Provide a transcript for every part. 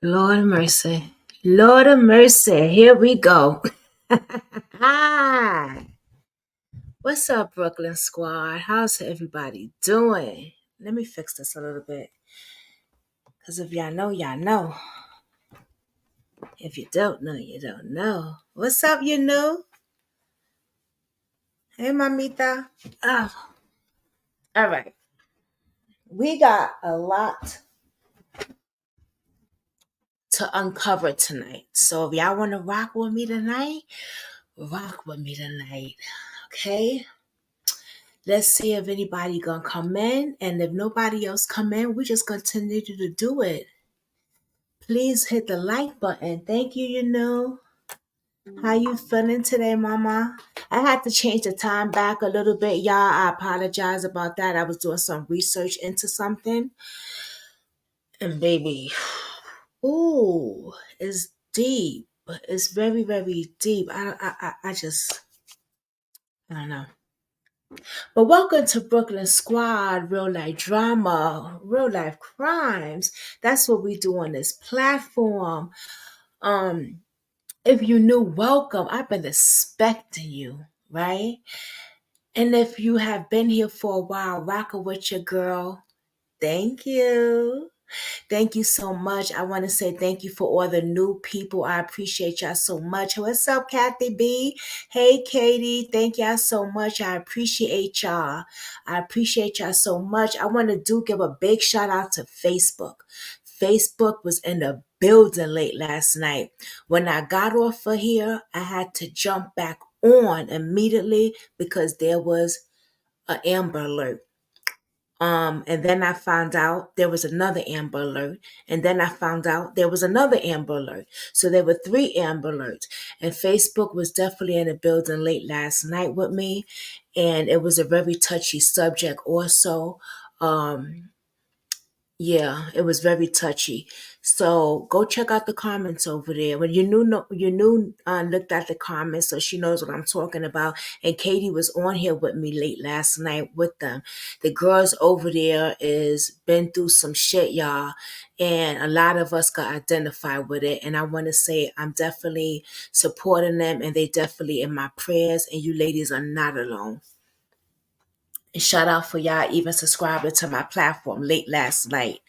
Lord of mercy. Lord of mercy. Here we go. Hi. What's up, Brooklyn Squad? How's everybody doing? Let me fix this a little bit. Because if y'all know, y'all know. If you don't know, you don't know. What's up, you know? Hey, mamita. Oh, all right. We got a lot to uncover tonight. So if y'all want to rock with me tonight, rock with me tonight. Okay? Let's see if anybody gonna come in, and if nobody else come in, we just continue to do it. Please hit the like button. Thank you. You know, how you feeling today, Mama? I had to change the time back a little bit, y'all. I apologize about that. I was doing some research into something, and baby, ooh, it's deep. It's very, very deep. I just, I don't know. But welcome to Brooklyn Squad, real life drama, real life crimes. That's what we do on this platform. Um, if you new, welcome. I've been expecting you, right? And if you have been here for a while, rocking with your girl, thank you. Thank you so much. I want to say thank you for all the new people. I appreciate y'all so much. What's up, Kathy B? Hey, Katie. Thank y'all so much. I appreciate y'all. I appreciate y'all so much. I want to give a big shout out to Facebook. Facebook was in the building late last night. When I got off of here, I had to jump back on immediately because there was an Amber Alert. And then I found out there was another Amber Alert. And then I found out there was another Amber Alert. So there were three Amber Alerts. And Facebook was definitely in the building late last night with me. And it was a very touchy subject also. Um, yeah, it was very touchy. So go check out the comments over there. When looked at the comments, so she knows what I'm talking about. And Katie was on here with me late last night with them. The girls over there is been through some shit, y'all, and a lot of us got identified with it. And I want to say I'm definitely supporting them, and they definitely in my prayers. And you ladies are not alone. And shout out for y'all even subscribing to my platform late last night.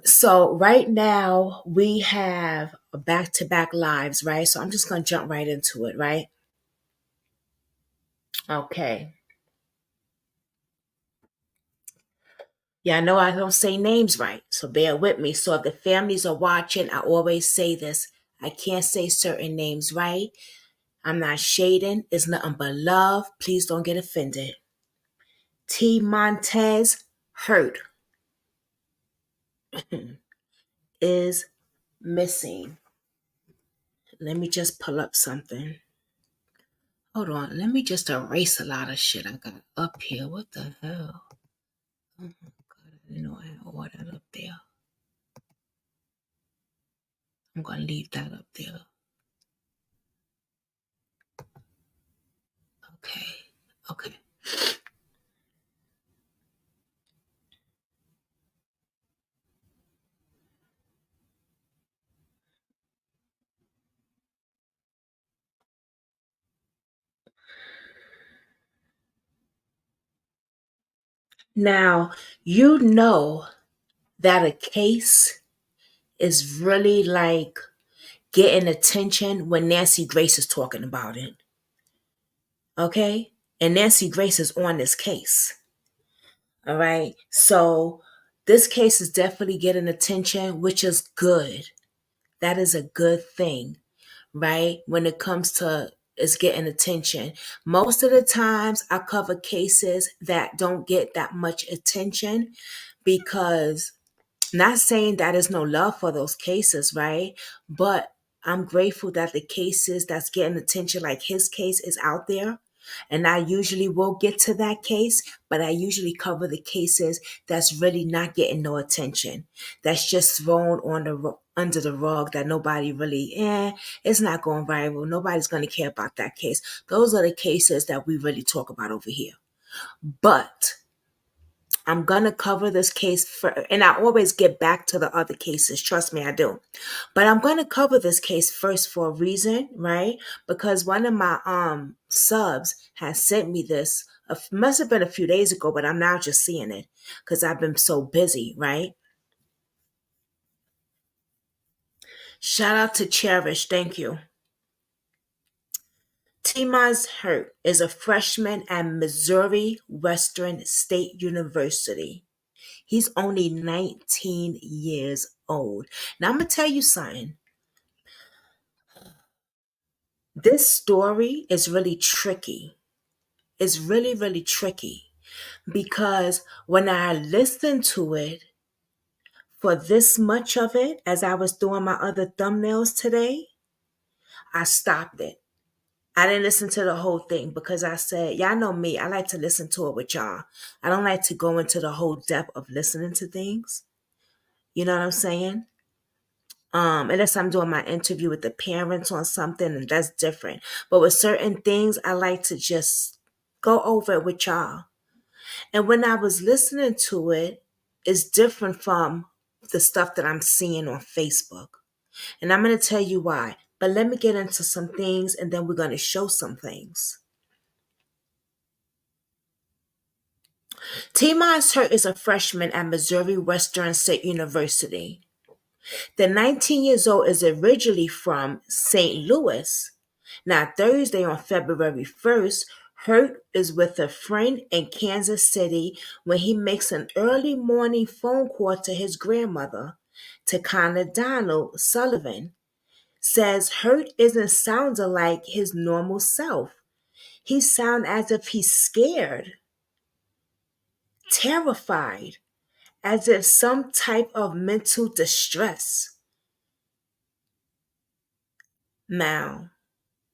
So right now we have back to back lives, right? So I'm just gonna jump right into it, right? Okay. Yeah, I know I don't say names right, so bear with me. So if the families are watching, I always say this. I can't say certain names, right? I'm not shading. It's nothing but love. Please don't get offended. T Montez hurt is missing. Let me just pull up something. Hold on. Let me just erase a lot of shit I got up here. What the hell? Oh my god, I didn't know I had all that up there. I'm gonna leave that up there. Okay. Okay. Now, you know that a case is really like getting attention when Nancy Grace is talking about it. Okay? And Nancy Grace is on this case. All right. So this case is definitely getting attention, which is good. That is a good thing, right? When it comes to it's getting attention. Most of the times I cover cases that don't get that much attention because not saying that there's no love for those cases, right? But I'm grateful that the cases that's getting attention, like his case, is out there. And I usually will get to that case, but I usually cover the cases that's really not getting no attention. That's just thrown on under the rug that nobody really, it's not going viral. Nobody's going to care about that case. Those are the cases that we really talk about over here. But I'm gonna cover this case for, and I always get back to the other cases. Trust me, I do. But I'm gonna cover this case first for a reason, right? Because one of my subs has sent me this. Must have been a few days ago, but I'm now just seeing it because I've been so busy, right? Shout out to Cherish, thank you. Timaz Hurt is a freshman at Missouri Western State University. He's only 19 years old. Now, I'm going to tell you something. This story is really tricky. It's really, really tricky because when I listened to it for this much of it, as I was doing my other thumbnails today, I stopped it. I didn't listen to the whole thing because I said, y'all know me, I like to listen to it with y'all. I don't like to go into the whole depth of listening to things. You know what I'm saying? Unless I'm doing my interview with the parents on something, and that's different. But with certain things, I like to just go over it with y'all. And when I was listening to it, it's different from the stuff that I'm seeing on Facebook. And I'm going to tell you why. But let me get into some things and then we're going to show some things. T. Miles Hurt is a freshman at Missouri Western State University. The 19 years old is originally from St. Louis. Now, Thursday on February 1st, Hurt is with a friend in Kansas City when he makes an early morning phone call to his grandmother. Takana Donald Sullivan says Hurt isn't sounding like his normal self. He sounds as if he's scared, terrified, as if some type of mental distress. Now,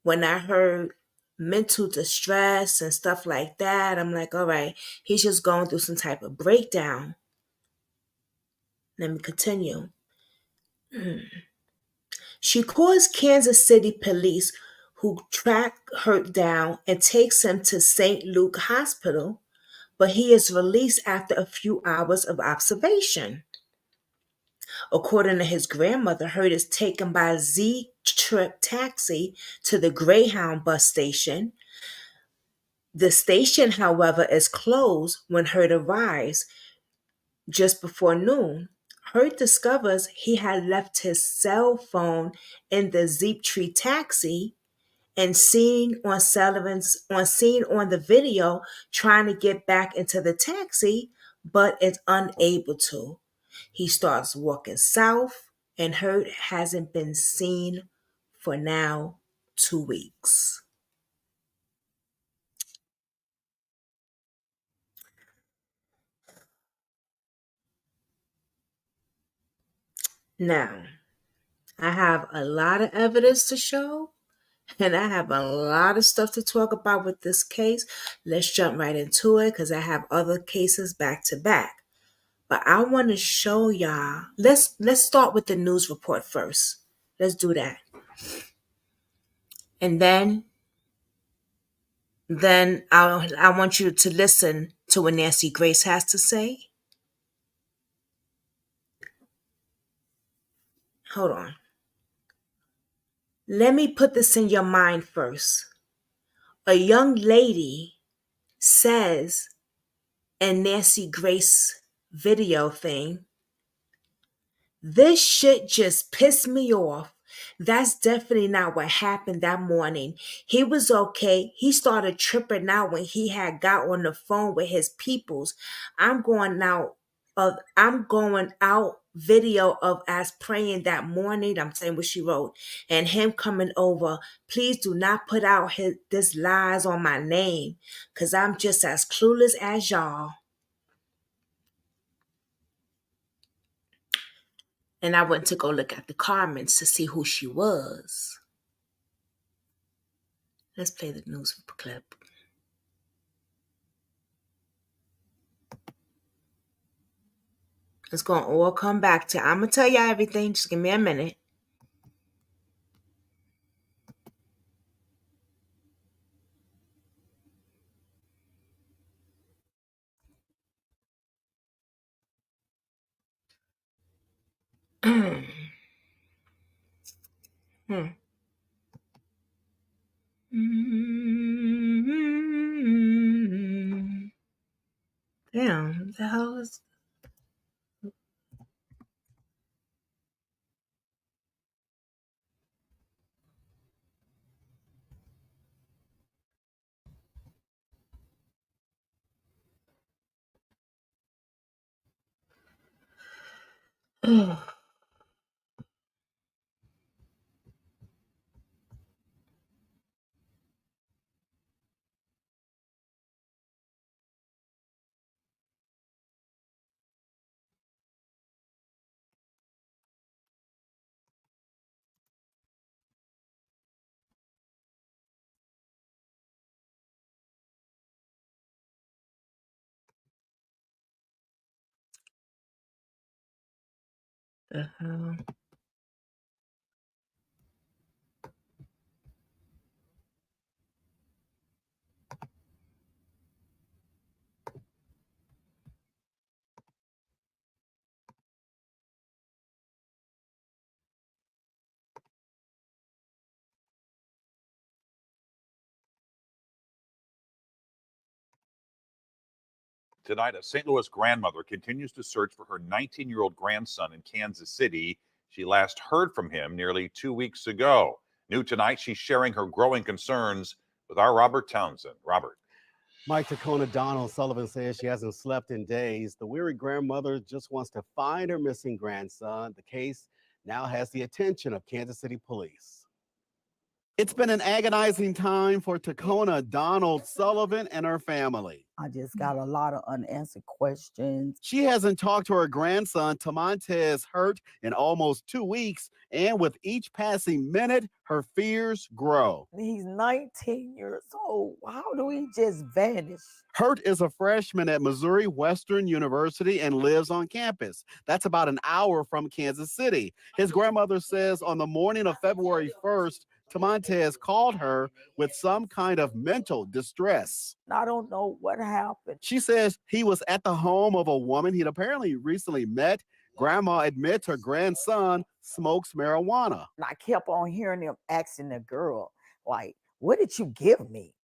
when I heard mental distress and stuff like that, I'm like, all right, he's just going through some type of breakdown. Let me continue. She calls Kansas City police, who track Hurt down and takes him to St. Luke Hospital, but he is released after a few hours of observation. According to his grandmother, Hurt is taken by a Z-Trip taxi to the Greyhound bus station. The station, however, is closed when Hurt arrives just before noon. Hurt discovers he had left his cell phone in the Zeep taxi and seen on the video trying to get back into the taxi, but is unable to. He starts walking south, and Hurt hasn't been seen for now 2 weeks. Now, I have a lot of evidence to show, and I have a lot of stuff to talk about with this case. Let's jump right into it because I have other cases back to back. But I want to show y'all. Let's start with the news report first. Let's do that. And then I want you to listen to what Nancy Grace has to say. Hold on. Let me put this in your mind first. A young lady says in Nancy Grace video thing, this shit just pissed me off. That's definitely not what happened that morning. He was okay. He started tripping out when he had got on the phone with his peoples. I'm going out video of us praying that morning. I'm saying what she wrote. And him coming over. Please do not put out this lies on my name. Cause I'm just as clueless as y'all. And I went to go look at the comments to see who she was. Let's play the news clip. It's going to all come back to, I'm going to tell y'all everything. Just give me a minute. Hmm. Damn, what the hell is. The hell? Tonight, a St. Louis grandmother continues to search for her 19-year-old grandson in Kansas City. She last heard from him nearly 2 weeks ago. New tonight, she's sharing her growing concerns with our Robert Townsend. Robert. Mike Tacona Donald Sullivan says she hasn't slept in days. The weary grandmother just wants to find her missing grandson. The case now has the attention of Kansas City police. It's been an agonizing time for Tacona Donald Sullivan and her family. I just got a lot of unanswered questions. She hasn't talked to her grandson, Montez, Hurt, in almost 2 weeks, and with each passing minute, her fears grow. He's 19 years old. How do he just vanish? Hurt is a freshman at Missouri Western University and lives on campus. That's about an hour from Kansas City. His grandmother says on the morning of February 1st, Montez called her with some kind of mental distress. I don't know what happened. She says he was at the home of a woman he'd apparently recently met. Grandma admits her grandson smokes marijuana. And I kept on hearing him asking the girl, like, what did you give me?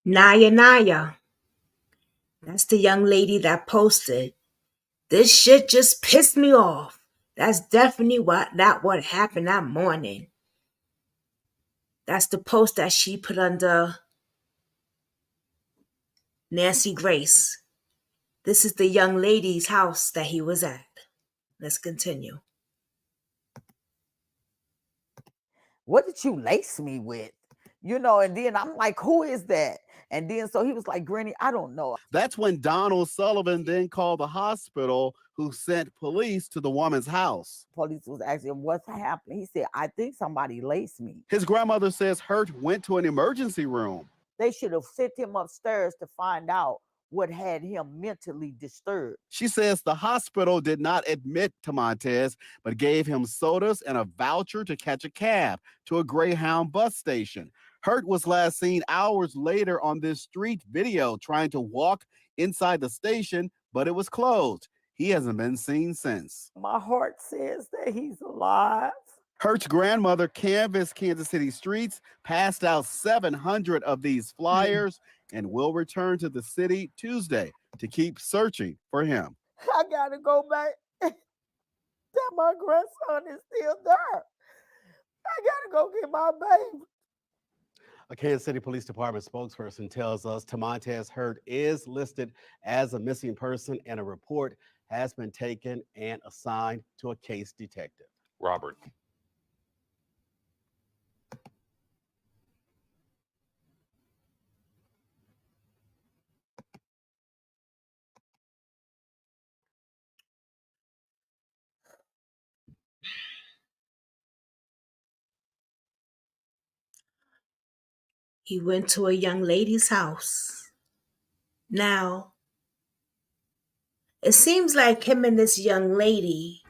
Naya. That's the young lady that posted. This shit just pissed me off. That's definitely what happened that morning. That's the post that she put under Nancy Grace. This is the young lady's house that he was at. Let's continue. What did you lace me with? You know, and then I'm like, who is that? And then so he was like, Granny, I don't know. That's when Donald Sullivan then called the hospital, who sent police to the woman's house. Police was asking him what's happening. He said, I think somebody laced me. His grandmother says Hurt went to an emergency room. They should have sent him upstairs to find out what had him mentally disturbed. She says the hospital did not admit to Montez, but gave him sodas and a voucher to catch a cab to a Greyhound bus station. Hurt was last seen hours later on this street video trying to walk inside the station, but it was closed. He hasn't been seen since. My heart says that he's alive. Hurt's grandmother canvassed Kansas City streets, passed out 700 of these flyers, and will return to the city Tuesday to keep searching for him. I gotta go back. That my grandson is still there. I gotta go get my baby. A Kansas City Police Department spokesperson tells us Montez Hurt is listed as a missing person, and a report has been taken and assigned to a case detective. Robert. He went to a young lady's house. Now, it seems like him and this young lady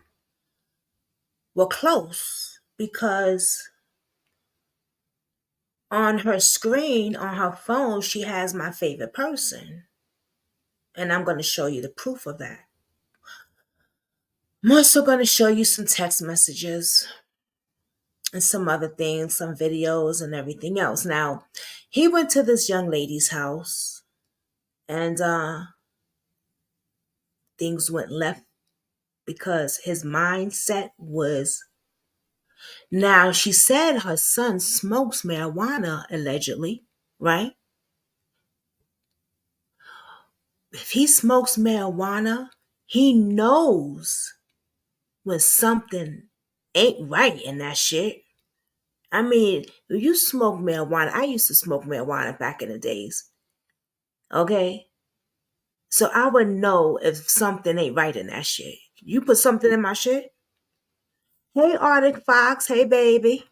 were close because on her screen, on her phone, she has my favorite person. And I'm going to show you the proof of that. I'm also going to show you some text messages and some other things, some videos and everything else. Now, he went to this young lady's house and things went left because his mindset was. Now, she said her son smokes marijuana, allegedly, right? If he smokes marijuana, he knows when something ain't right in that shit. I mean, if you smoke marijuana, I used to smoke marijuana back in the days. Okay? So I would know if something ain't right in that shit. You put something in my shit? Hey, Arctic Fox. Hey, baby.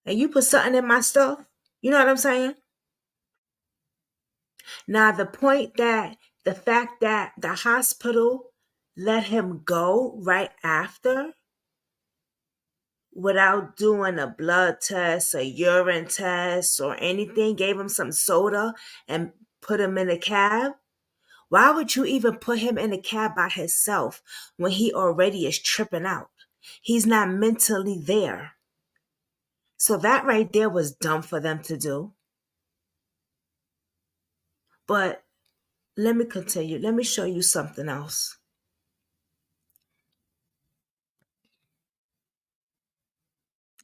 And you put something in my stuff? You know what I'm saying? Now, the fact that the hospital let him go right after without doing a blood test, a urine test, or anything, gave him some soda and put him in a cab. Why would you even put him in a cab by himself when he already is tripping out? He's not mentally there. So that right there was dumb for them to do. But let me continue. Let me show you something else.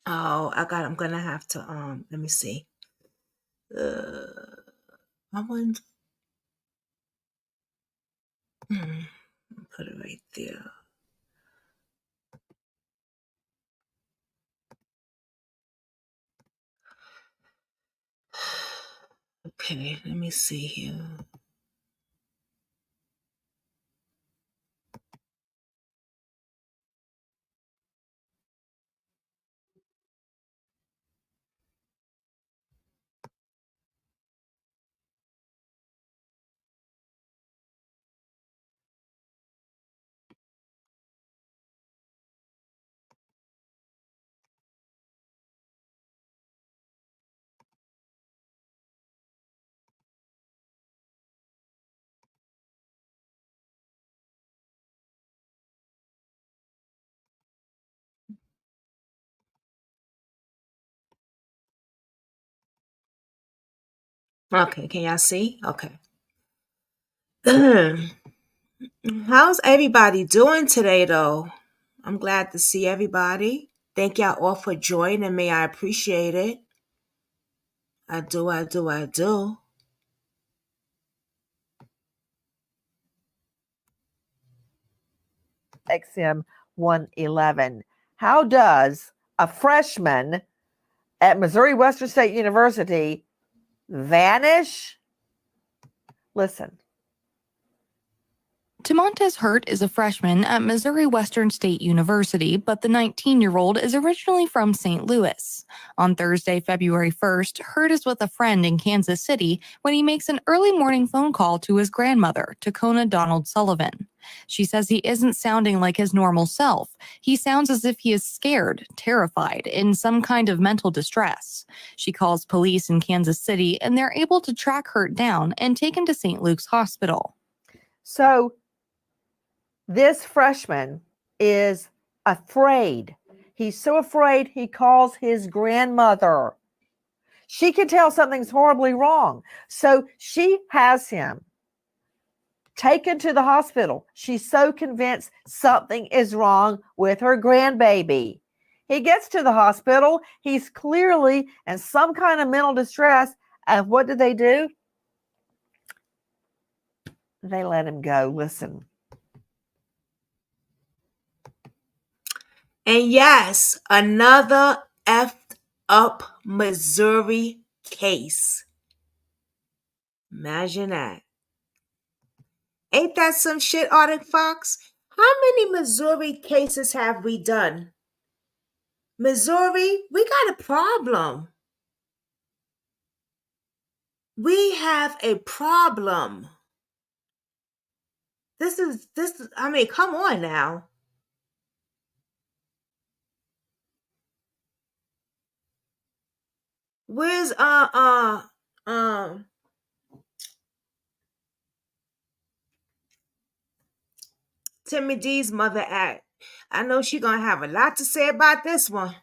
Oh, I'm gonna have to let me see. I want put it right there. Okay, let me see here. Okay, can y'all see? Okay. How's everybody doing today, though? I'm glad to see everybody. Thank y'all all for joining me. I appreciate it. I do, I do, I do. XM 111. How does a freshman at Missouri Western State University vanish? Listen. Montez Hurt is a freshman at Missouri Western State University, but the 19-year-old is originally from St. Louis. On Thursday, February 1st, Hurt is with a friend in Kansas City when he makes an early morning phone call to his grandmother, Tacona Donald Sullivan. She says he isn't sounding like his normal self. He sounds as if he is scared, terrified, in some kind of mental distress. She calls police in Kansas City, and they're able to track Hurt down and take him to St. Luke's Hospital. So this freshman is afraid. He's so afraid he calls his grandmother. She can tell something's horribly wrong. So she has him taken to the hospital. She's so convinced something is wrong with her grandbaby. He gets to the hospital. He's clearly in some kind of mental distress. And what do? They let him go. Listen. And yes, another effed up Missouri case. Imagine that. Ain't that some shit, Arctic Fox? How many Missouri cases have we done? Missouri, we got a problem. We have a problem. This is, I mean, come on now. Where's Timmy D's mother at? I know she gonna have a lot to say about this one.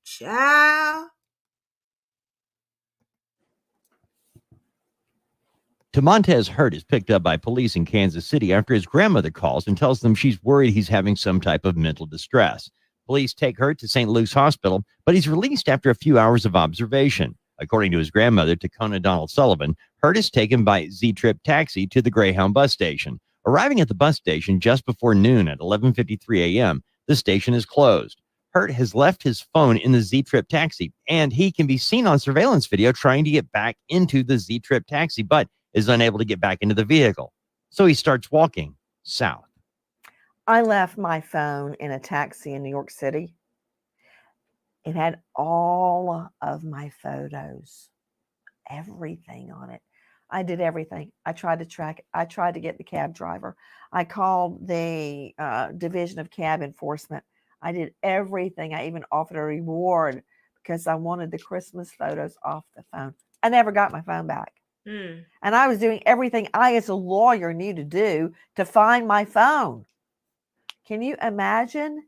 Child. Montez Hurt is picked up by police in Kansas City after his grandmother calls and tells them she's worried he's having some type of mental distress. Police take Hurt to St. Luke's Hospital, but he's released after a few hours of observation. According to his grandmother, Tacona Donald Sullivan, Hurt is taken by Z-Trip taxi to the Greyhound bus station. Arriving at the bus station just before noon at 11:53 a.m., the station is closed. Hurt has left his phone in the Z-Trip taxi, and he can be seen on surveillance video trying to get back into the Z-Trip taxi, but is unable to get back into the vehicle. So he starts walking south. I left my phone in a taxi in New York City. It had all of my photos, everything on it. I did everything. I tried to track it. I tried to get the cab driver. I called the Division of Cab Enforcement. I did everything. I even offered a reward because I wanted the Christmas photos off the phone. I never got my phone back. And I was doing everything I, as a lawyer, knew to do to find my phone. Can you imagine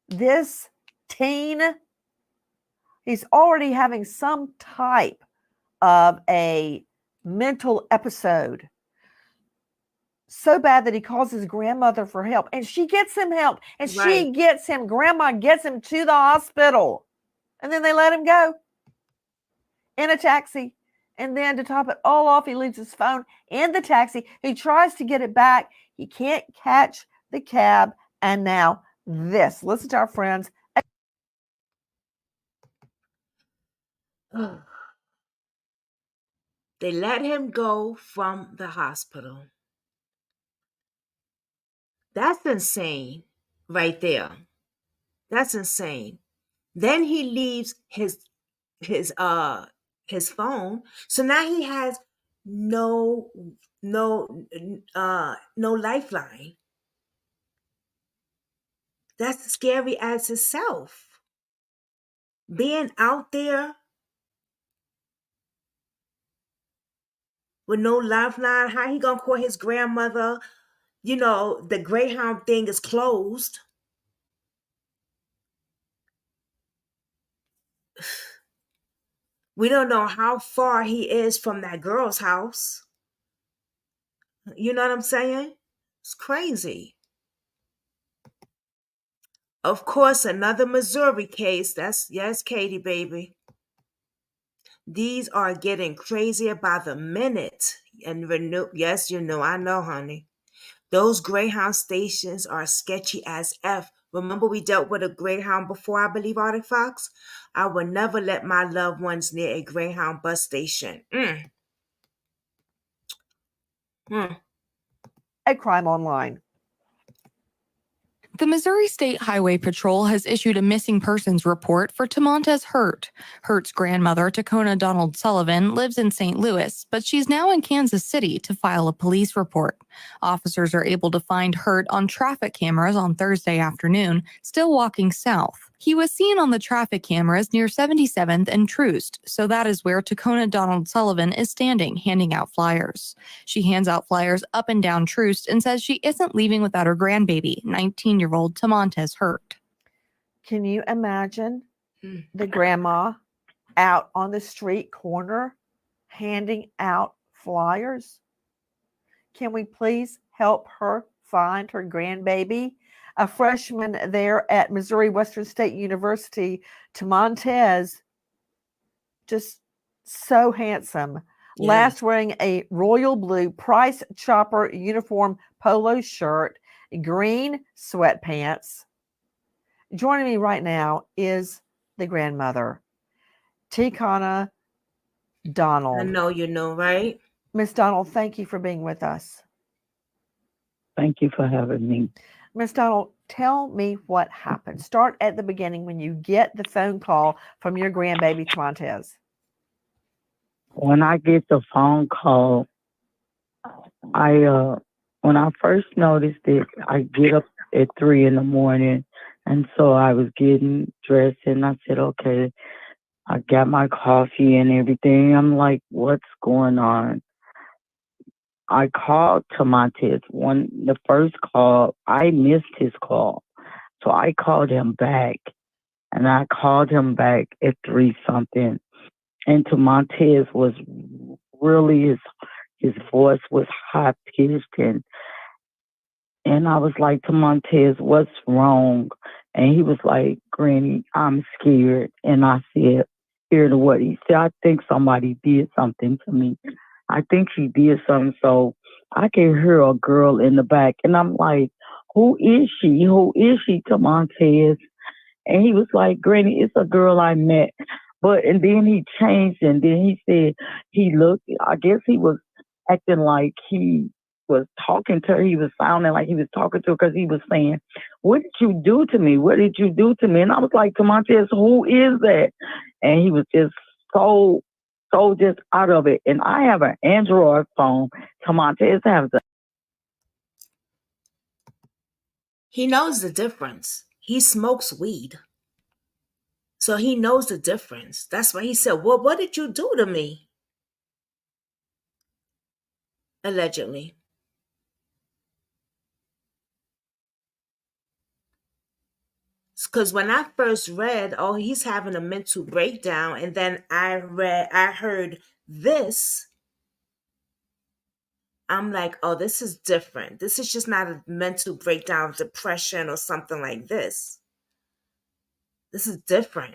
this teen? He's already having some type of a mental episode. So bad that he calls his grandmother for help. And she gets him help. And she gets him, grandma gets him to the hospital. And then they let him go in a taxi. And then to top it all off, he leaves his phone in the taxi. He tries to get it back. He can't catch the cab. And now this. Listen to our friends. They let him go from the hospital. That's insane right there. That's insane. Then he leaves his phone. So now he has no lifeline. That's scary as itself. Being out there with no lifeline, how he gonna call his grandmother? You know, the Greyhound thing is closed. We don't know how far he is from that girl's house. You know what I'm saying? It's crazy. Of course, another Missouri case. Yes, Katie, baby. These are getting crazier by the minute. And yes, you know, I know, honey. Those Greyhound stations are sketchy as F. Remember we dealt with a Greyhound before, I believe, Arctic Fox? I would never let my loved ones near a Greyhound bus station. At Crime Online. The Missouri State Highway Patrol has issued a missing persons report for Montez Hurt. Hurt's grandmother, Tacona Donald Sullivan, lives in St. Louis, but she's now in Kansas City to file a police report. Officers are able to find Hurt on traffic cameras on Thursday afternoon, still walking south. He was seen on the traffic cameras near 77th and Troost, so that is where Tacona Donald Sullivan is standing, handing out flyers. She hands out flyers up and down Troost and says she isn't leaving without her grandbaby, 19-year-old Montez Hurt. Can you imagine the grandma out on the street corner handing out flyers? Can we please help her find her grandbaby? A freshman there at Missouri Western State University, Montez, just so handsome. Yeah. Last wearing a royal blue Price Chopper uniform polo shirt, green sweatpants. Joining me right now is the grandmother, Tacona Donald. I know you know, right? Miss Donald, thank you for being with us. Thank you for having me. Miss Donald, tell me what happened. Start at the beginning when you get the phone call from your grandbaby Montez. When I get the phone call, when I first noticed it, I get up at 3 a.m, and so I was getting dressed, and I said, okay, I got my coffee and everything. I'm like, what's going on? I called to Montez. The first call, I missed his call. So I called him back. And I called him back at 3 something. And to Montez was really his voice was high pitched and I was like to Montez, what's wrong? And he was like, Granny, I'm scared. And I said, scared of what? He said, I think somebody did something to me. I think she did something. So I can hear a girl in the back. And I'm like, who is she? Who is she to Montez? And he was like, Granny, it's a girl I met. And then he changed and then he said he looked, I guess he was acting like he was talking to her. He was sounding like he was talking to her because he was saying, what did you do to me? What did you do to me? And I was like, to Montez, who is that? And he was just so just out of it. And I have an Android phone. Montez has a. He knows the difference. He smokes weed. So he knows the difference. That's why he said, well, what did you do to me? Allegedly. Because when I first read, oh, he's having a mental breakdown, and then I heard this, I'm like, oh, this is different. This is just not a mental breakdown of depression or something like this. This is different.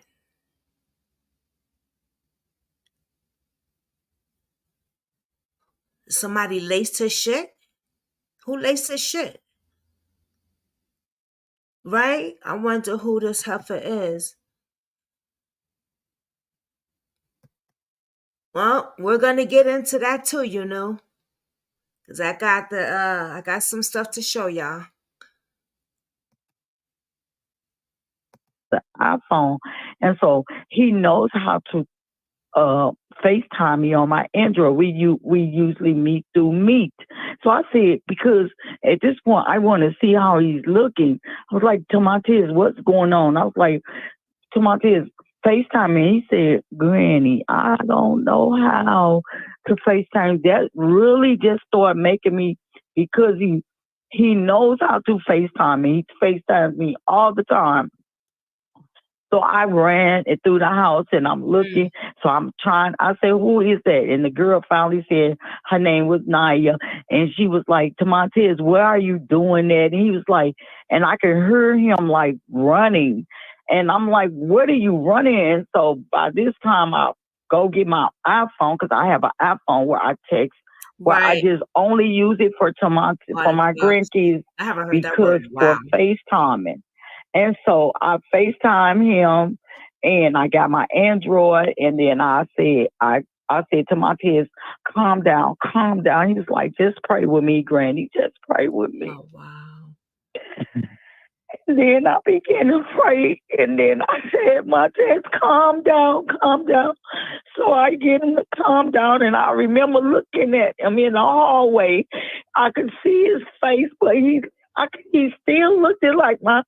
Somebody laced his shit? Who laced his shit? Right? I wonder who this heifer is. Well, we're gonna get into that too, you know. Cause I got some stuff to show y'all. The iPhone. And so he knows how to FaceTime me on my Android. We usually meet through Meet. So I said, because at this point I want to see how he's looking. I was like, Tomatez, what's going on? I was like, Tomatez, FaceTime me. He said, Granny, I don't know how to FaceTime. That really just started making me, because he knows how to FaceTime me. He FaceTimes me all the time. So I ran it through the house and I'm looking. So I'm trying, I said, who is that? And the girl finally said her name was Naya. And she was like, Tomatez, where are you doing that? And he was like, and I could hear him like running. And I'm like, what are you running? And so by this time I go get my iPhone, because I have an iPhone where I text, where I just only use it for for my grandkids, I haven't heard that because word. Wow. for FaceTiming. And so I FaceTime him and I got my Android, and then I said to my kids, calm down. He was like, just pray with me, Granny. Just pray with me. Oh, wow. And then I began to pray, and then I said, Montez, calm down. So I get him to calm down, and I remember looking at him in the hallway. I could see his face, but he still looked like my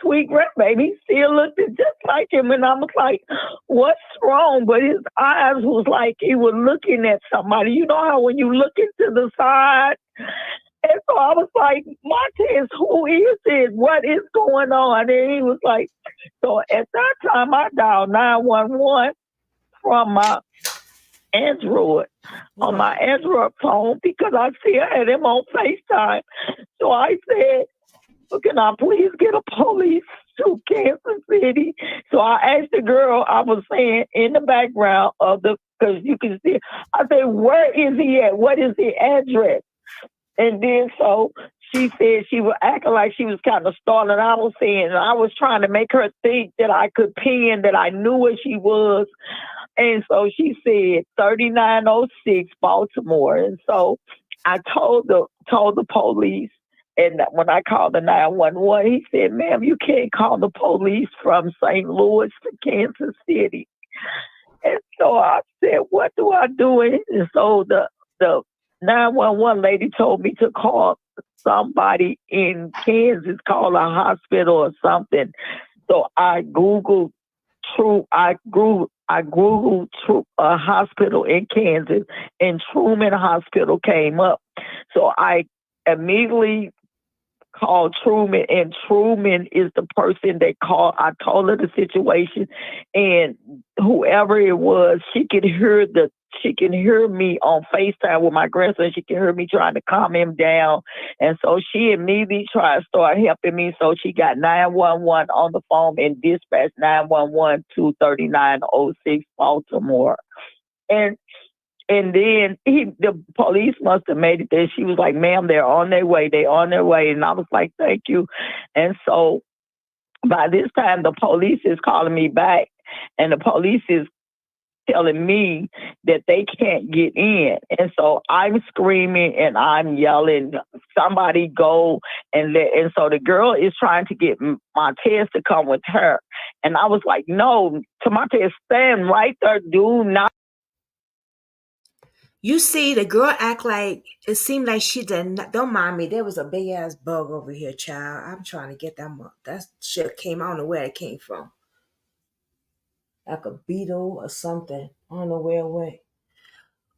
sweet grandbaby. He still looked just like him, and I was like, what's wrong? But his eyes was like he was looking at somebody. You know how when you look into the side? And so I was like, Montez, who is it? What is going on? And he was like, so at that time I dialed 911 from my Android, on my Android phone, because I still had him on FaceTime. So I said, can I please get a police to Kansas City? So I asked the girl, I was saying in the background of because you can see, I said, where is he at? What is the address? And then so she said she was acting like she was kind of startled. I was saying, I was trying to make her think that I could pin, that I knew where she was. And so she said 3906 Baltimore. And so I told the police. And when I called the 911, he said, ma'am, you can't call the police from St. Louis to Kansas City. And so I said, what do I do? And so the 911 lady told me to call somebody in Kansas, call a hospital or something. So I Googled Googled a hospital in Kansas, and Truman Hospital came up. So I immediately called Truman, and Truman is the person they called. I told her the situation, and whoever it was, she could hear me on FaceTime with my grandson. She could hear me trying to calm him down. And so she immediately tried to start helping me. So she got 911 on the phone and dispatched 911 to 3906 Baltimore. And then the police must have made it there. She was like, ma'am, they're on their way. They're on their way. And I was like, thank you. And so by this time, the police is calling me back, and the police is telling me that they can't get in. And so I'm screaming and I'm yelling, somebody go and so the girl is trying to get Montez to come with her. And I was like, no, Montez, stand right there, do not. You see, the girl act like it seemed like she didn't. Don't mind me. There was a big ass bug over here, child. I'm trying to get that shit came. I don't know where it came from. Like a beetle or something. I don't know where it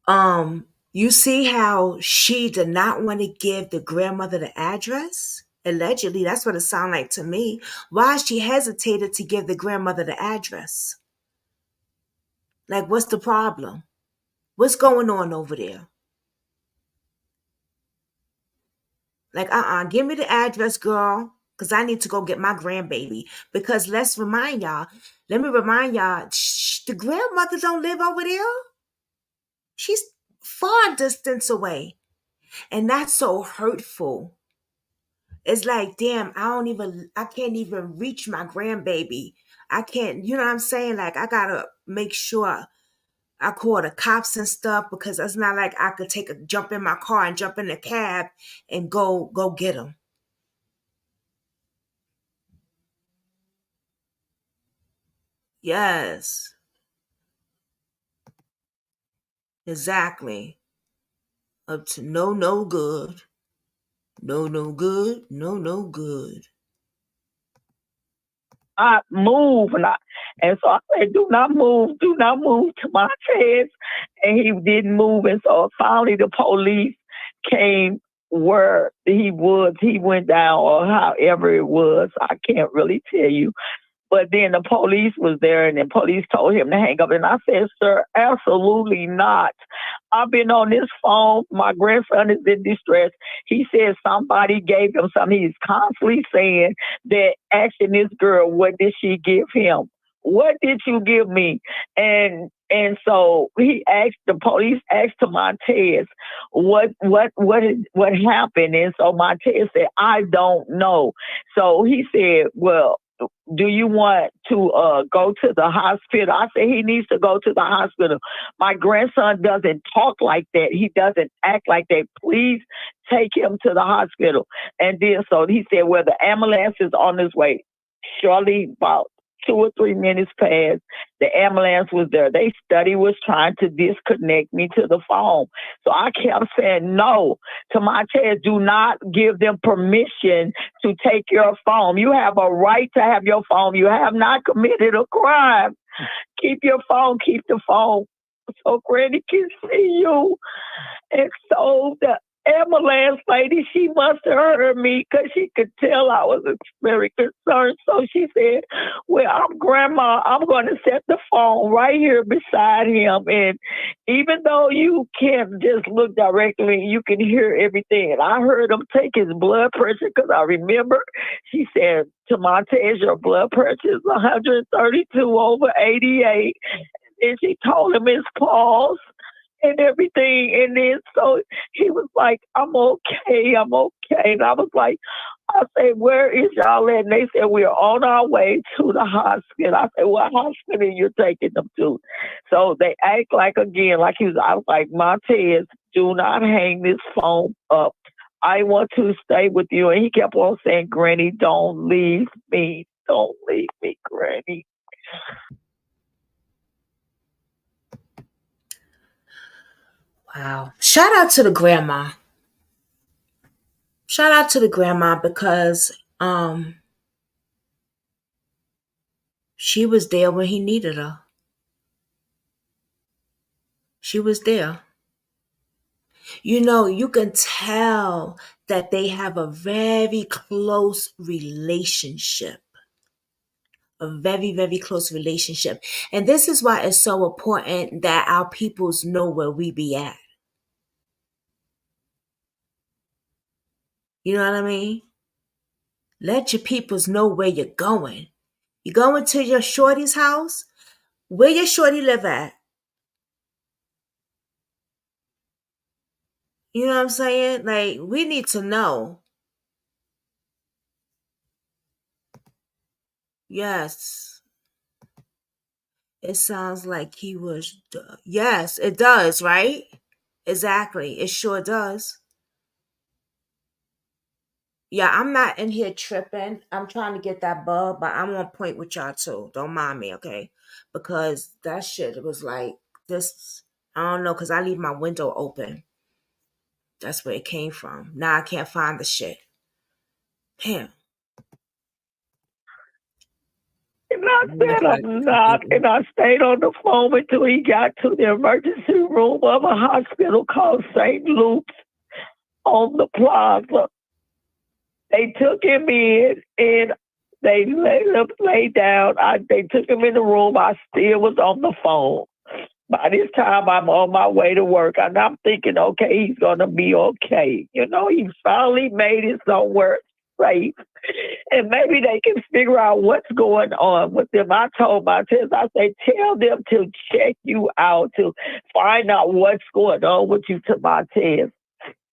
went. You see how she did not want to give the grandmother the address? Allegedly, that's what it sounded like to me. Why she hesitated to give the grandmother the address? Like, what's the problem? What's going on over there? Like, give me the address, girl, because I need to go get my grandbaby. Because let me remind y'all, the grandmother don't live over there. She's far distance away. And that's so hurtful. It's like, damn, I can't even reach my grandbaby. I can't, you know what I'm saying? Like, I gotta make sure I call the cops and stuff, because it's not like I could jump in my car and jump in the cab and go get them. Yes, exactly. Up to no good. No good. No good. I move, and so I said, do not move to Montez. And he didn't move. And so finally the police came where he went down, or however it was. I can't really tell you. But then the police was there, and the police told him to hang up. And I said, sir, absolutely not. I've been on this phone. My grandson is in distress. He said somebody gave him something. He's constantly saying that, asking this girl, what did she give him? What did you give me? And so the police asked to Montez, what happened? And so Montez said, I don't know. So he said, well, do you want to go to the hospital? I said, he needs to go to the hospital. My grandson doesn't talk like that. He doesn't act like that. Please take him to the hospital. And then so he said, well, the ambulance is on its way. Shortly, about 2 or 3 minutes passed, the ambulance was there. They was trying to disconnect me to the phone. So I kept saying no to Montez. Do not give them permission to take your phone. You have a right to have your phone. You have not committed a crime. Keep your phone. Keep the phone so Granny can see you. And so the ambulance lady, she must have heard me, because she could tell I was very concerned. So she said, well, Grandma, I'm going to set the phone right here beside him. And even though you can't just look directly, you can hear everything. And I heard him take his blood pressure, because I remember she said to Montez, your blood pressure is 132 over 88. And she told him his pulse and everything. And then so he was like, I'm okay. And I was like, I said, where is y'all at? And they said, we're on our way to the hospital. I said, what hospital you're taking them to? So they act like, again, like I was like, Montez, do not hang this phone up. I want to stay with you. And he kept on saying, Granny, don't leave me. Don't leave me, Granny. Wow. Shout out to the grandma. Shout out to the grandma, because She was there when he needed her. She was there. You know, you can tell that they have a very close relationship. A very, very close relationship. And this is why it's so important that our peoples know where we be at. You know what I mean? Let your peoples know where you're going. You going to your shorty's house? Where your shorty live at? You know what I'm saying? Like, we need to know. Yes. It sounds like he was. Yes, it does, right? Exactly. It sure does. Yeah, I'm not in here tripping. I'm trying to get that bug, but I'm on point with y'all too. Don't mind me, okay? Because that shit, it was like this. I don't know, because I leave my window open. That's where it came from. Now I can't find the shit. Damn. And I said I'm not, and I stayed on the phone until he got to the emergency room of a hospital called St. Luke's on the plaza. They took him in and they let him lay down. They took him in the room. I still was on the phone. By this time, I'm on my way to work, and I'm thinking, okay, he's going to be okay. You know, he finally made it somewhere safe. And maybe they can figure out what's going on with them. I told Montez, I said, tell them to check you out, to find out what's going on with you, to Montez.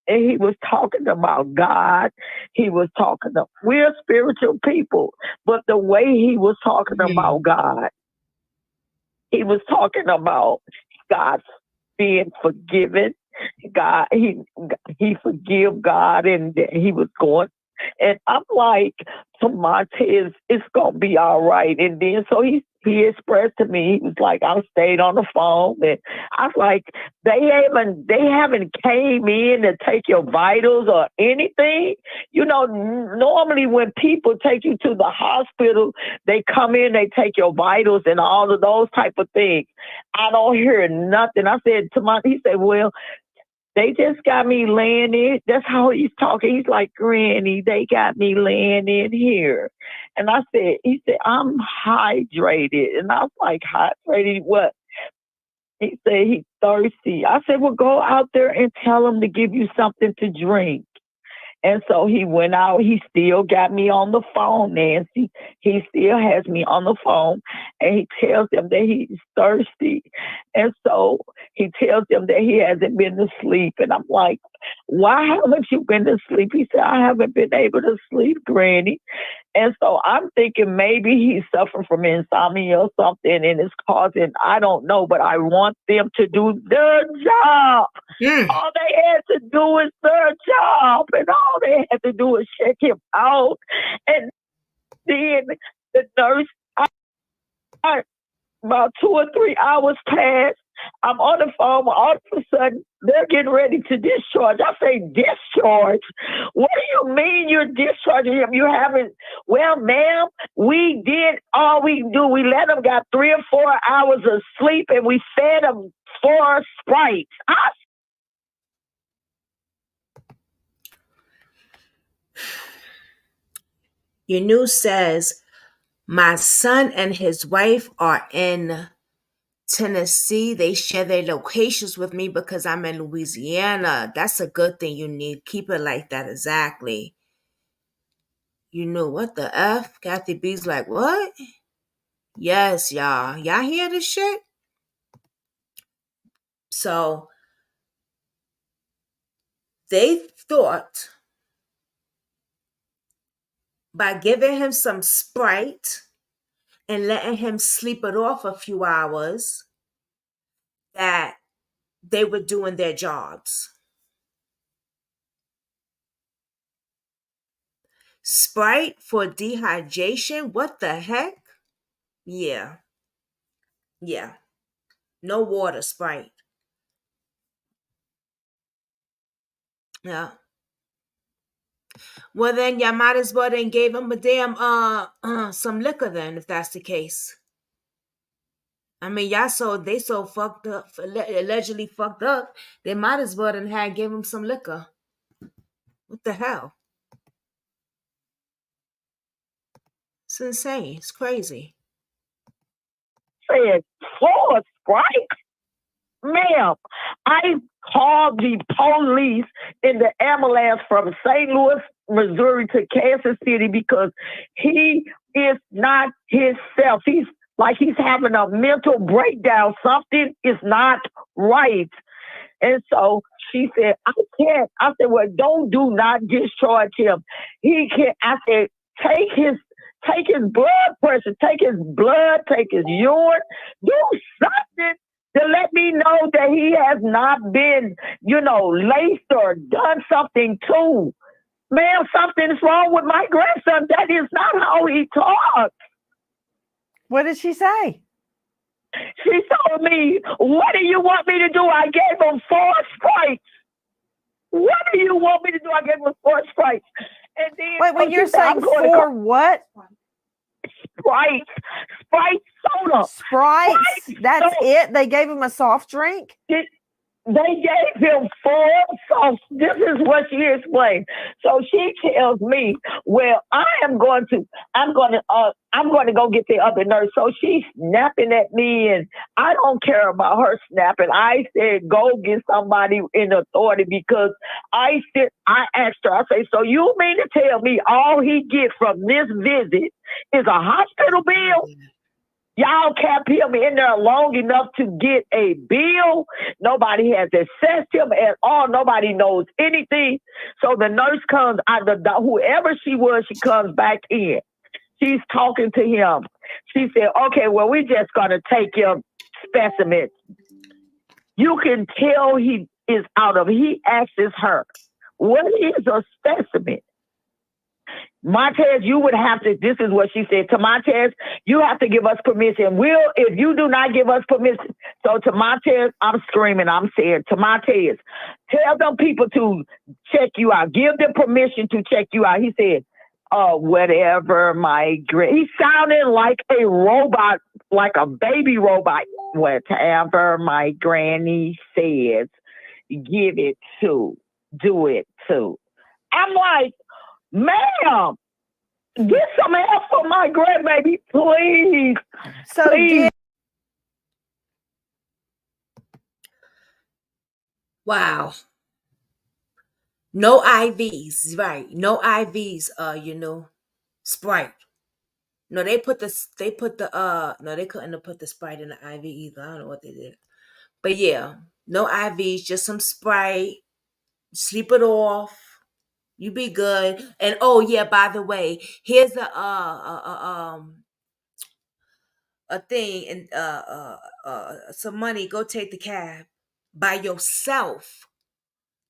And he was talking about God. He was talking about, we're spiritual people, but the way he was talking about God, he was talking about God being forgiven. God, he forgive God, and he was going. And I'm like, to Montez, it's gonna be all right. And then so he expressed to me, he was like, I stayed on the phone, and I was like, they haven't came in to take your vitals or anything. You know, normally when people take you to the hospital, they come in, they take your vitals and all of those type of things. I don't hear nothing. I said to he said, well, they just got me laying in. That's how he's talking. He's like, Granny, they got me laying in here. And he said, I'm hydrated. And I was like, hydrated what? He said, he's thirsty. I said, well, go out there and tell him to give you something to drink. And so he went out. He still got me on the phone, Nancy. He still has me on the phone. And he tells them that he's thirsty. And so he tells them that he hasn't been to sleep. And I'm like, why haven't you been to sleep? He said, I haven't been able to sleep, Granny. And so I'm thinking maybe he's suffering from insomnia or something, and it's causing, I don't know, but I want them to do their job. All they had to do is their job, and all they had to do is check him out. And then the nurse, about 2 or 3 hours passed. I'm on the phone. All of a sudden, they're getting ready to discharge. I say, discharge? What do you mean you're discharging him? You haven't? Well, ma'am, we did all we do. We let him got 3 or 4 hours of sleep, and we fed him 4 Sprites. Your news says, my son and his wife are in Tennessee. They share their locations with me because I'm in Louisiana. That's a good thing. You need keep it like that. Exactly. You know what the F? Kathy B's like, what? Yes, y'all. Y'all hear this shit? So they thought by giving him some Sprite and letting him sleep it off a few hours that they were doing their jobs. Sprite for dehydration? What the heck? Yeah. Yeah. No water, Sprite. Yeah. Well, then y'all might as well then gave him a damn some liquor then, if that's the case. I mean, they so fucked up, allegedly fucked up. They might as well done had gave him some liquor. What the hell? It's insane. It's crazy. Said 4 strikes? Ma'am, I called the police in the ambulance from St. Louis, Missouri to Kansas City because he is not himself. He's having a mental breakdown. Something is not right. And so she said, I can't. I said, well, do not discharge him. He can't. I said, take his blood pressure, take his blood, take his urine, do something to let me know that he has not been, laced or done something too. Ma'am, something's wrong with my grandson. That is not how he talks. What did she say? She told me, what do you want me to do? I gave him 4 strikes. What do you want me to do? I gave him 4 strikes. And then Wait, when you're saying 4 what? Sprite soda. Sprites. That's it? They gave him a soft drink? They gave him 4 soft. This is what she explained. So she tells me, well, I'm going to go get the other nurse. So she's snapping at me, and I don't care about her snapping. I said, go get somebody in authority because I asked her, I say, so you mean to tell me all he gets from this visit is a hospital bill? Y'all kept him in there long enough to get a bill. Nobody has assessed him at all. Nobody knows anything. So the nurse comes, whoever she was, she comes back in. She's talking to him. She said, okay, well, we're just going to take your specimen. You can tell he is out of it. He asks her, what is a specimen? Montez, you would have to, this is what she said, to Montez, you have to give us permission. If you do not give us permission, so to Montez, I'm screaming, I'm saying, to Montez, tell them people to check you out. Give them permission to check you out. He said, whatever he sounded like a robot, like a baby robot. Whatever my granny says, give it to, do it to. I'm like, ma'am, get some help for my grandbaby, please. So please. Wow. No IVs, right? No IVs. Sprite. No, they couldn't have put the Sprite in the IV either. I don't know what they did, but yeah, no IVs, just some Sprite. Sleep it off. You be good. And oh yeah, by the way, here's a thing and some money. Go take the cab by yourself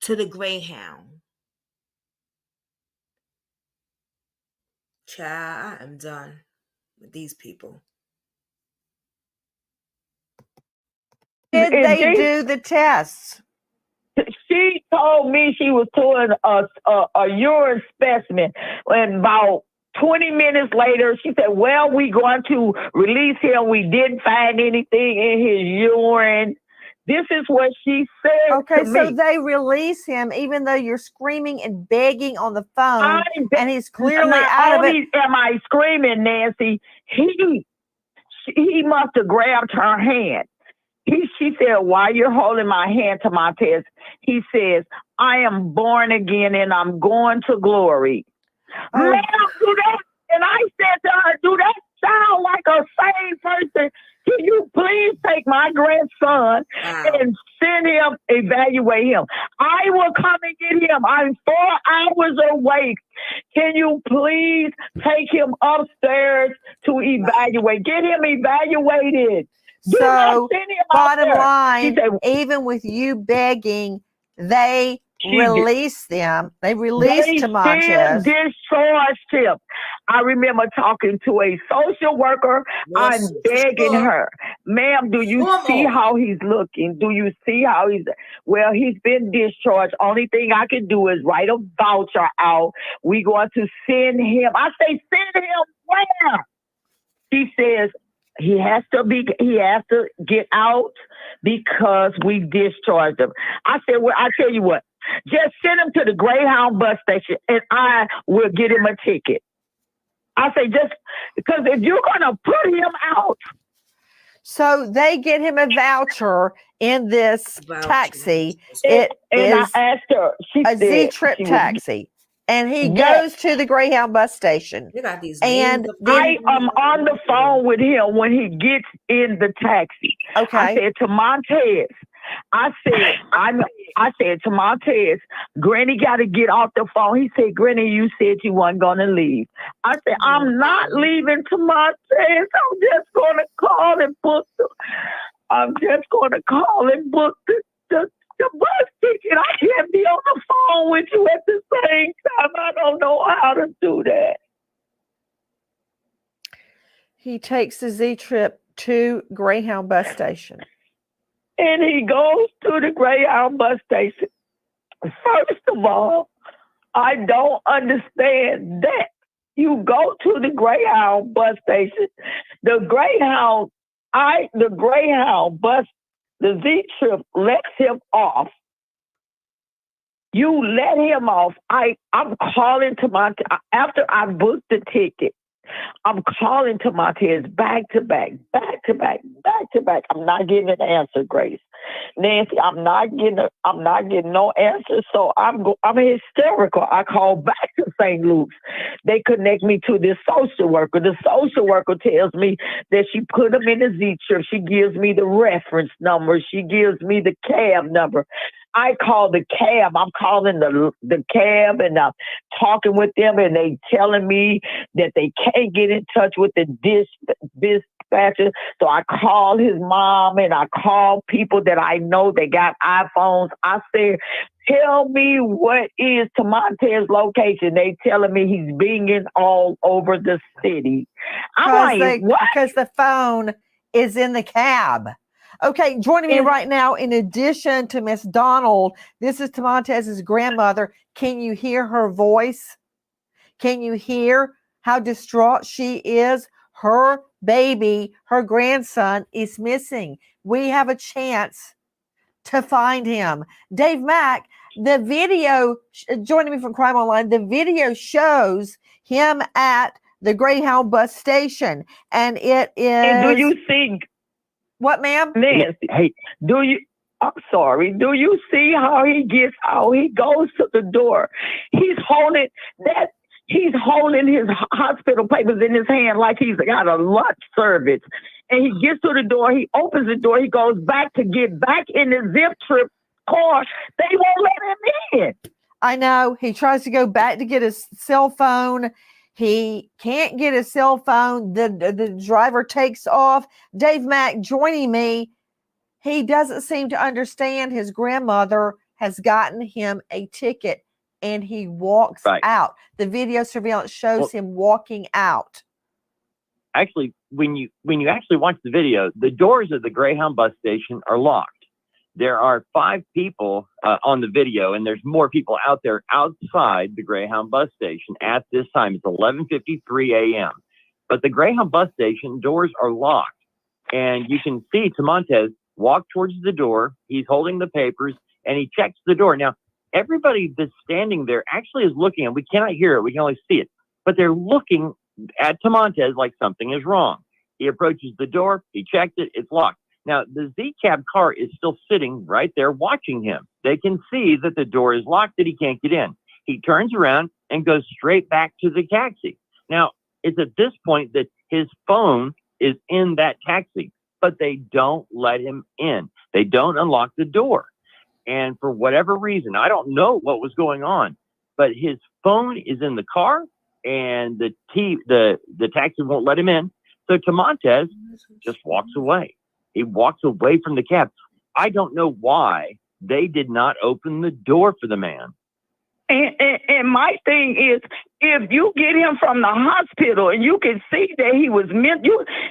to the Greyhound. Child, I am done with these people. Did they do the tests? She told me she was doing a urine specimen, and about 20 minutes later, she said, well, we're going to release him. We didn't find anything in his urine. This is what she said. Okay, to so me. they release him even though you're screaming and begging on the phone, and he's clearly not out of it. only am I screaming, Nancy, he must have grabbed her hand. She said, why you're holding my hand, to Montez? He says, I am born again and I'm going to glory. Ma'am, do that. And I said to her, do that sound like a sane person? Can you please take my grandson and send him, evaluate him? I will come and get him. I'm 4 hours awake. Can you please take him upstairs to evaluate? Get him evaluated. So, bottom line, even with you begging, they released them. They released Montez. They discharged him. I remember talking to a social worker. I'm begging her, ma'am, do you see how he's looking? Do you see how well, he's been discharged. Only thing I can do is write a voucher out. We're going to send him. I say, send him where? She says, He has to get out because we discharged him. I said, well, I tell you what, just send him to the Greyhound bus station and I will get him a ticket. I say, just because if you're going to put him out. So they get him a voucher in this taxi. And is I asked her, she a said Z-Trip she taxi. And he Yes. goes to the Greyhound bus station. They got these And names of then I am on the phone with him when he gets in the taxi. Okay. I said to Montez, I said to Montez, Granny got to get off the phone. He said, Granny, you said you weren't going to leave. I said, I'm not leaving to Montez. I'm just going to call and book the bus ticket. I can't be on the phone with you at the same time. I don't know how to do that. he takes the Z-Trip to Greyhound bus station. And he goes to the Greyhound bus station. First of all, I don't understand that. You go to the Greyhound bus station. The Greyhound bus, the Z-Trip lets him off. You let him off. I'm calling to after I booked the ticket. I'm calling to Montez back to back. I'm not getting an answer, Grace. Nancy, I'm not getting no answer. So I'm hysterical. I call back to St. Luke's. They connect me to this social worker. The social worker tells me that she put him in the Z-Trip. She gives me the reference number. She gives me the cab number. I call the cab. I'm calling the cab and I'm talking with them and they telling me that they can't get in touch with the dispatcher. So I call his mom and I call people that I know that got iPhones. I said, tell me what is Montez's location. They telling me he's binging all over the city. I'm like, what? Because the phone is in the cab. Okay, joining me right now, in addition to Miss Donald, this is Montez's grandmother. Can you hear her voice? Can you hear how distraught she is? Her baby, her grandson is missing. We have a chance to find him. Dave Mack, the video, joining me from Crime Online, the video shows him at the Greyhound bus station. And it is... And do you see... What, ma'am? Nancy, hey, I'm sorry. Do you see how he gets out? He goes to the door. He's holding his hospital papers in his hand like he's got a lunch service. And he gets to the door. He opens the door. He goes back to get back in the Z-Trip car. They won't let him in. I know. He tries to go back to get his cell phone. He can't get his cell phone. The driver takes off. Dave Mack joining me. He doesn't seem to understand his grandmother has gotten him a ticket and he walks out. The video surveillance shows him walking out. Actually, when you actually watch the video, the doors of the Greyhound bus station are locked. There are 5 people on the video, and there's more people out there outside the Greyhound bus station at this time. It's 11:53 a.m. But the Greyhound bus station doors are locked. And you can see Montez walk towards the door. He's holding the papers, and he checks the door. Now, everybody that's standing there actually is looking, and we cannot hear it. We can only see it. But they're looking at Montez like something is wrong. He approaches the door. He checked it. It's locked. Now, the Z-Cab car is still sitting right there watching him. They can see that the door is locked, that he can't get in. He turns around and goes straight back to the taxi. Now, it's at this point that his phone is in that taxi, but they don't let him in. They don't unlock the door. And for whatever reason, I don't know what was going on, but his phone is in the car and the taxi won't let him in. So Montez just walks away. He walks away from the cab. I don't know why they did not open the door for the man. And my thing is, if you get him from the hospital and you can see that he was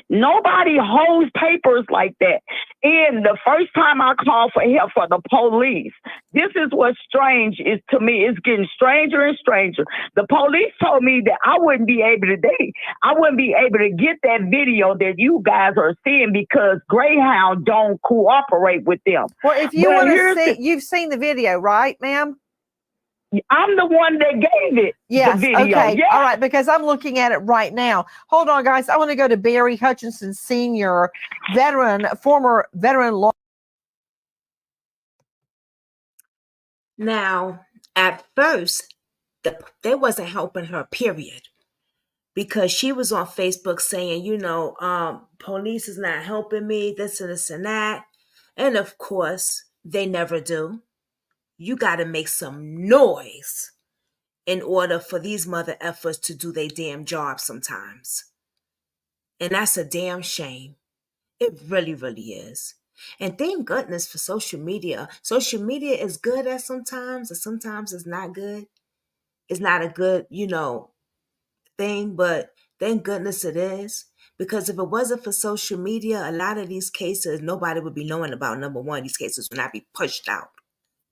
nobody holds papers like that. And the first time I called for help for the police, this is what's strange is to me. It's getting stranger and stranger. The police told me that I wouldn't be able to get that video that you guys are seeing because Greyhound don't cooperate with them. Well, if you want to see, you've seen the video, right, ma'am? I'm the one that gave it. Yes. The video. Okay. Yes. All right. Because I'm looking at it right now. Hold on, guys. I want to go to Barry Hutchinson, Sr., former veteran law. Now, at first, they wasn't helping her, period. Because she was on Facebook saying, police is not helping me, this and this and that. And of course, they never do. You got to make some noise in order for these mother effers to do their damn job sometimes. And that's a damn shame. It really, really is. And thank goodness for social media. Social media is good at sometimes, and sometimes it's not good. It's not a good, thing, but thank goodness it is. Because if it wasn't for social media, a lot of these cases, nobody would be knowing about. Number one, these cases would not be pushed out.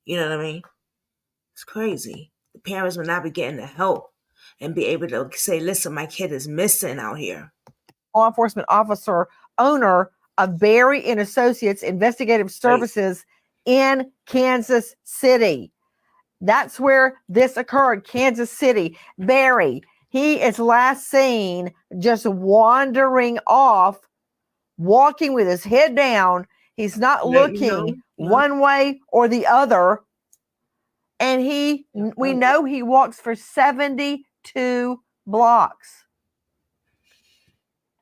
You know what I mean? It's crazy. The parents would not be getting the help and be able to say, listen, my kid is missing out here. Law enforcement officer, owner of Barry and Associates Investigative Services in Kansas City. That's where this occurred, Kansas City. Barry, he is last seen just wandering off, walking with his head down. He's not looking one way or the other. And we know he walks for 72 blocks.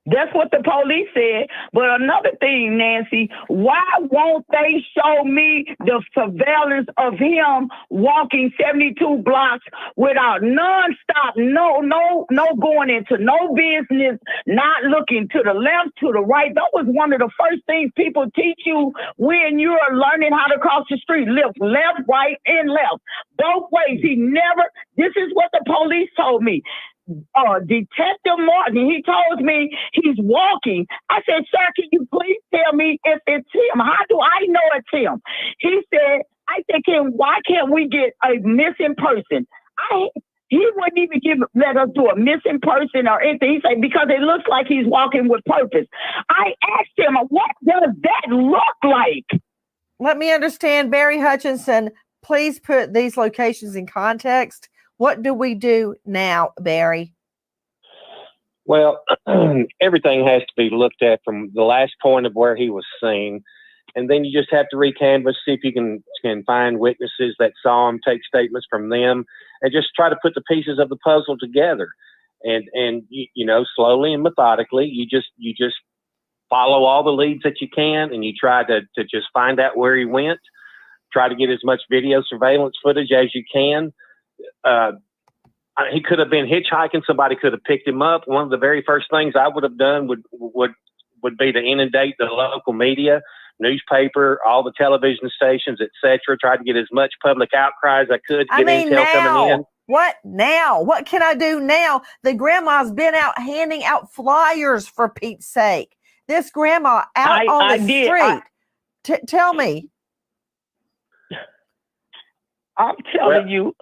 That's what the police said. But another thing, Nancy, why won't they show me the surveillance of him walking 72 blocks without nonstop, no going into no business, not looking to the left, to the right? That was one of the first things people teach you when you're learning how to cross the street. Left, right, and left. Both ways. This is what the police told me. Detective Martin, he told me he's walking. I said, sir, can you please tell me if it's him? How do I know it's him? He said, why can't we get a missing person? He wouldn't even let us do a missing person or anything. He said, because it looks like he's walking with purpose. I asked him, what does that look like? Let me understand, Barry Hutchinson, please put these locations in context. What do we do now, Barry? Well, everything has to be looked at from the last point of where he was seen. And then you just have to recanvass, see if you can find witnesses that saw him, take statements from them, and just try to put the pieces of the puzzle together. And slowly and methodically, you just follow all the leads that you can, and you try to just find out where he went, try to get as much video surveillance footage as you can. He could have been hitchhiking. Somebody could have picked him up. One of the very first things I would have done would be to inundate the local media, newspaper, all the television stations, etc. Try to get as much public outcry as I could. Get intel coming in. What now? What can I do now? The grandma's been out handing out flyers, for Pete's sake. This grandma out on the street. Tell me. I'm telling you.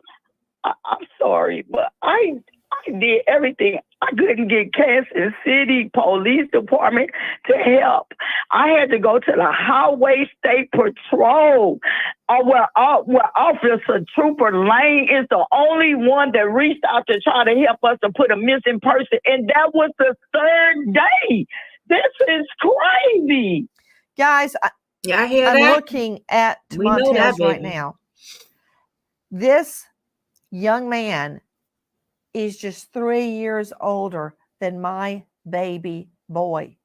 I'm sorry, but I did everything. I couldn't get Kansas City Police Department to help. I had to go to the Highway State Patrol, where Officer Trooper Lane is the only one that reached out to try to help us to put a missing person, and that was the third day. This is crazy. Guys, I hear I'm that? looking at Montez right now. This young man is just 3 years older than my baby boy.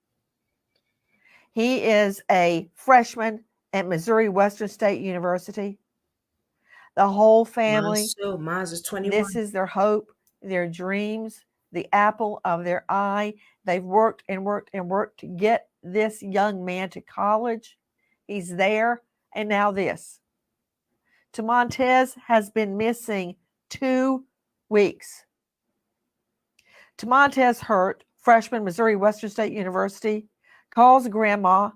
He is a freshman at Missouri Western State University. The whole family, Mine's is 21. this is their hope, their dreams, the apple of their eye. They've worked and worked and worked to get this young man to college. He's there, and now this. Montez has been missing 2 weeks. To Montez Hurt, freshman, Missouri Western State University, calls grandma.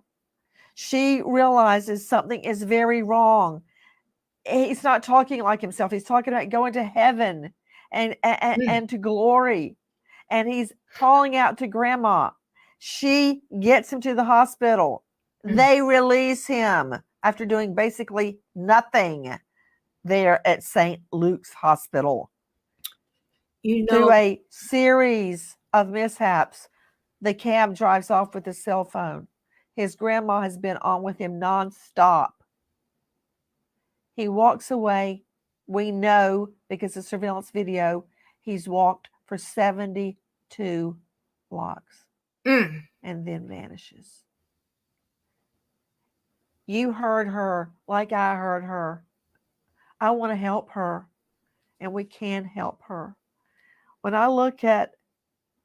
She realizes something is very wrong. He's not talking like himself. He's talking about going to heaven and to glory. And he's calling out to grandma. She gets him to the hospital. They release him after doing basically nothing there at St. Luke's Hospital. Through a series of mishaps, the cab drives off with his cell phone. His grandma has been on with him nonstop. He walks away. We know because of surveillance video, he's walked for 72 blocks and then vanishes. You heard her like I heard her. I want to help her, and we can help her. When I look at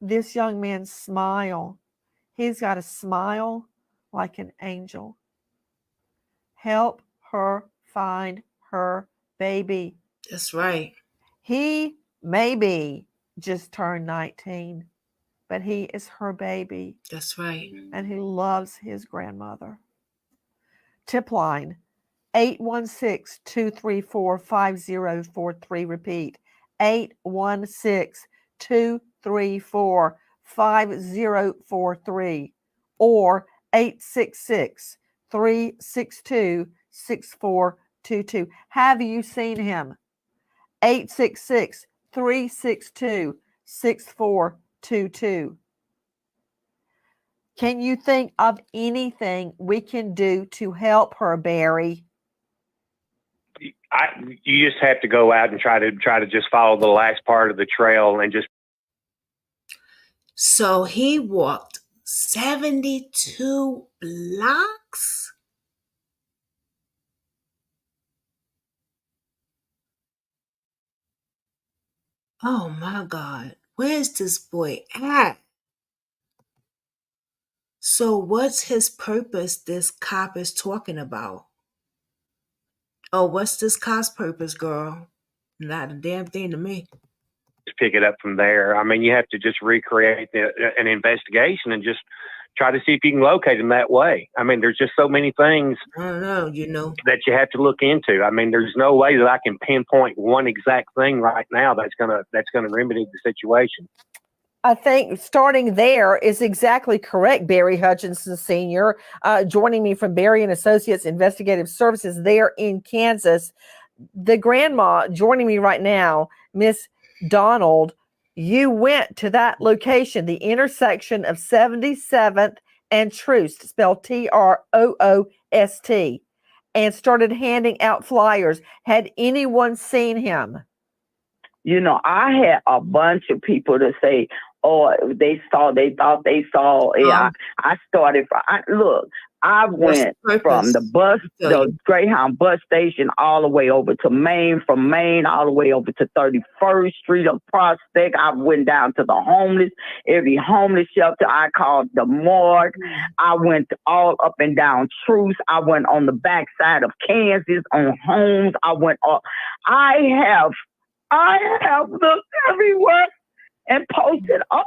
this young man's smile, he's got a smile like an angel. Help her find her baby. That's right. He maybe just turned 19, but he is her baby. That's right. And he loves his grandmother. Tip line 816-234-5043. Repeat, 816-234-5043 or 866-362-6422. Have you seen him? 866-362-6422. Can you think of anything we can do to help her, Barry? You just have to go out and try to just follow the last part of the trail and just. So he walked 72 blocks? Oh my God. Where's this boy at? So what's his purpose this cop is talking about? Oh, what's this cop's purpose, girl? Not a damn thing to me. Pick it up from there. I mean, you have to just recreate an investigation and just try to see if you can locate him that way. I mean, there's just so many things I don't know, that you have to look into. I mean, there's no way that I can pinpoint one exact thing right now that's gonna remedy the situation. I think starting there is exactly correct, Barry Hutchinson Sr., joining me from Barry and Associates Investigative Services there in Kansas. The grandma joining me right now, Miss Donald, you went to that location, the intersection of 77th and Troost, spelled Troost, and started handing out flyers. Had anyone seen him? You know, I had a bunch of people to say, oh, they thought they saw. Yeah, I started. Look, I went from the Greyhound bus station all the way over to Maine, from Maine all the way over to 31st Street of Prospect. I went down to the homeless, every homeless shelter. I called the morgue. I went all up and down Truce. I went on the backside of Kansas on homes. I went up. I have looked everywhere and posted all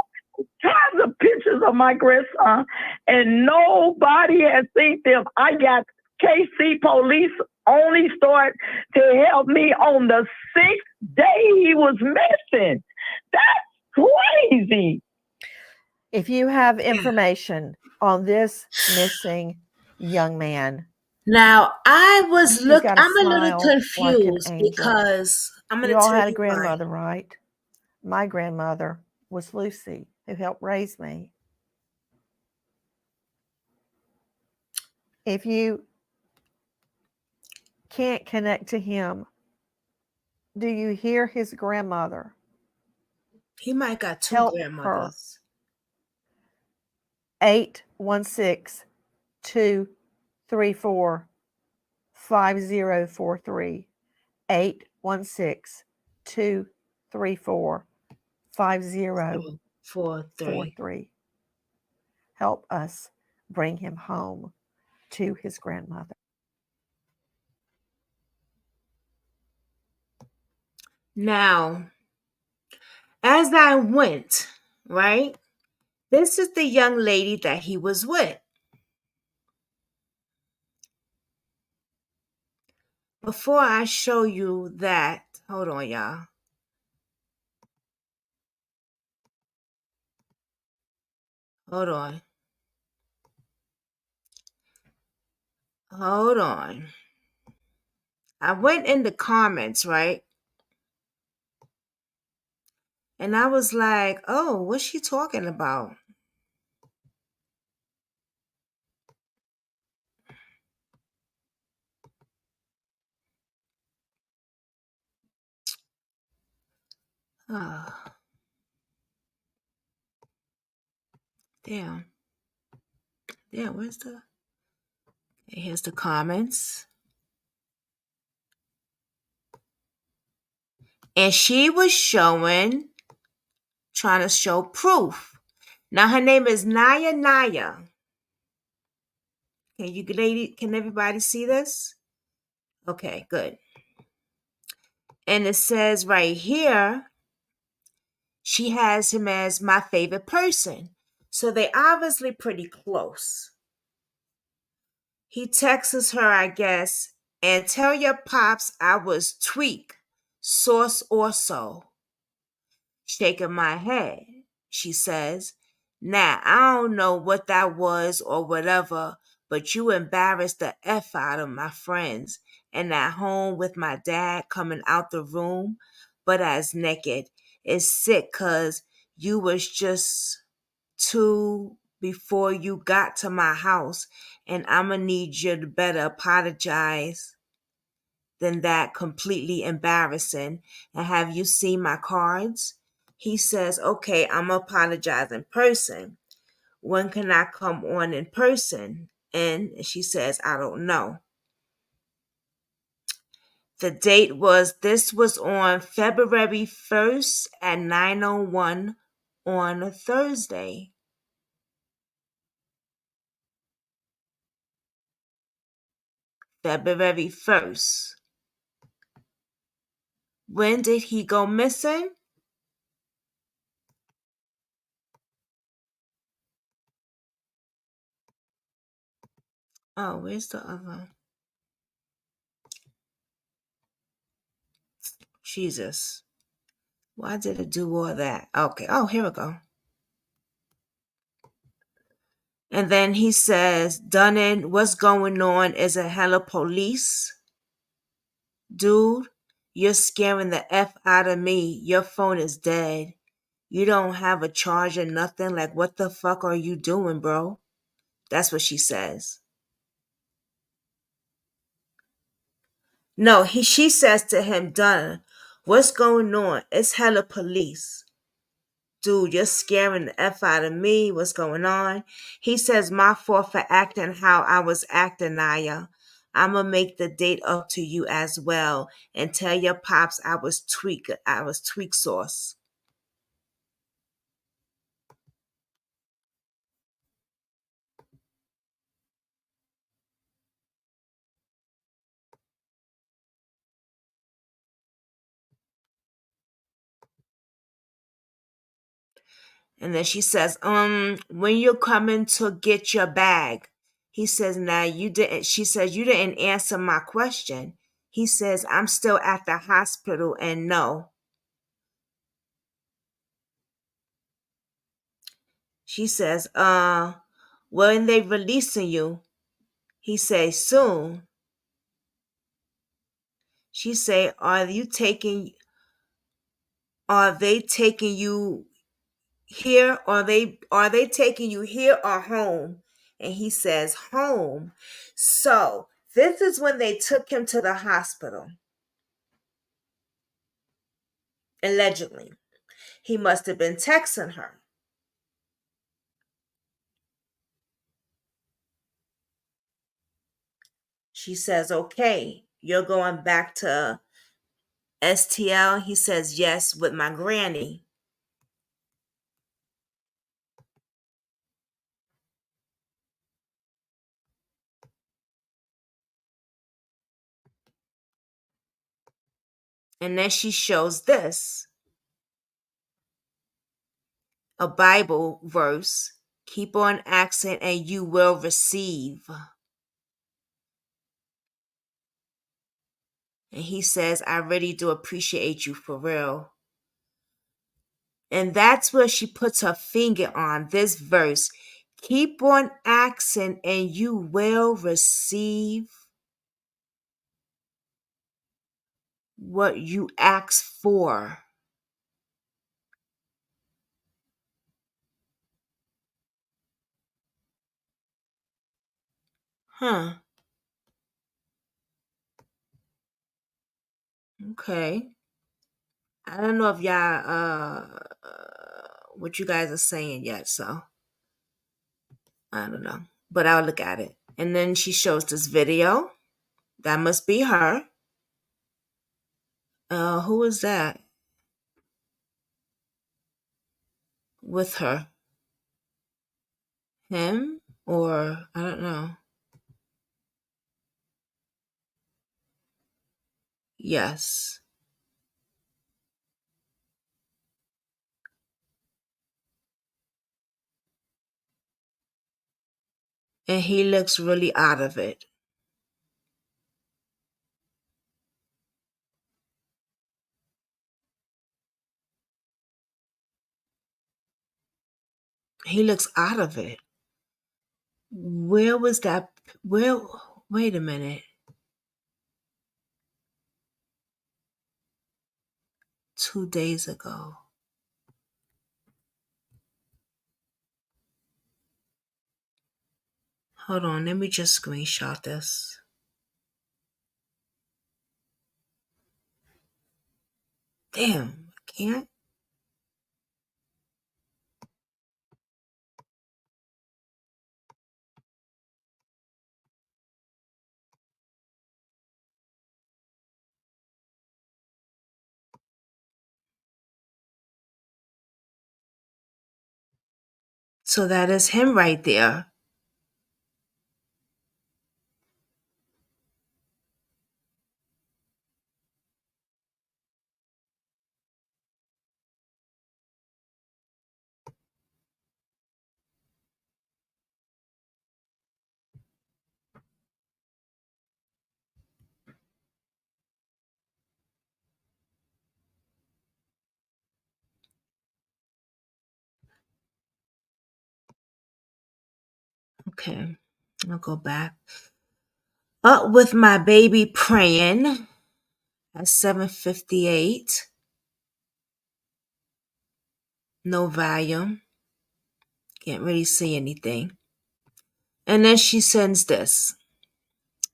kinds of pictures of my grandson, and nobody has seen them. I got KC police only start to help me on the 6th day he was missing. That's crazy. If you have information on this missing young man. Now, I'm a little confused like because I'm going to tell you. You all had a grandmother, right? My grandmother was Lucy, who helped raise me. If you can't connect to him, do you hear his grandmother? He might got two grandmothers. 816-234-5043. 816-234-5043. Help us bring him home to his grandmother. Now, as I went, right, this is the young lady that he was with. Before I show you that, hold on, y'all. Hold on. Hold on. I went in the comments, right? And I was like, oh, what's she talking about? Oh, damn. Damn, where's the. Here's the comments. And she was trying to show proof. Now her name is Naya Naya. Can everybody see this? Okay, good. And it says right here, she has him as my favorite person. So they obviously pretty close. He texts her, I guess, and tell your pops I was tweak, sauce or so. Shaking my head, she says. Now, I don't know what that was or whatever, but you embarrassed the F out of my friends. And at home with my dad coming out the room, but as naked. It's sick cause you was just two before you got to my house, and I'ma need you to better apologize than that. Completely embarrassing. And have you seen my cards? He says, okay, I'm apologize in person. When can I come on in person? And she says, I don't know. The date this was on February 1st at 9:01 on a Thursday. February 1st. When did he go missing? Oh, where's the other? Jesus. Why did it do all that? Okay. Oh, here we go. And then he says, Dunnan, what's going on? Is it hella police? Dude, you're scaring the F out of me. Your phone is dead. You don't have a charger, nothing. Like, what the fuck are you doing, bro? That's what she says. No, she says to him, Dunnan, what's going on? It's hella police. Dude, you're scaring the F out of me. What's going on? He says, my fault for acting how I was acting, Naya. I'ma make the date up to you as well and tell your pops I was tweak sauce. And then she says, when you're coming to get your bag. He says, nah, you didn't. She says, you didn't answer my question. He says, I'm still at the hospital and no. She says, when they releasing you? He says, soon. She say, are they taking you here? Are they taking you here or home? And he says, home. So this is when they took him to the hospital. Allegedly. He must have been texting her. She says, okay, you're going back to STL? He says, yes, with my granny. And then she shows this, a Bible verse. Keep on asking and you will receive. And he says, I really do appreciate you for real. And that's where she puts her finger on this verse. Keep on asking and you will receive what you ask for. Huh. Okay. I don't know if y'all what you guys are saying yet, so I don't know. But I'll look at it. And then she shows this video. That must be her. Who is that with her? Him? Or I don't know. Yes. And he looks really out of it. He looks out of it. Where was that? Where? Wait a minute. 2 days ago. Hold on, let me just screenshot this. Damn, I can't. So that is him right there. Okay, I'll go back. Up with my baby praying at 7:58. No volume. Can't really see anything. And then she sends this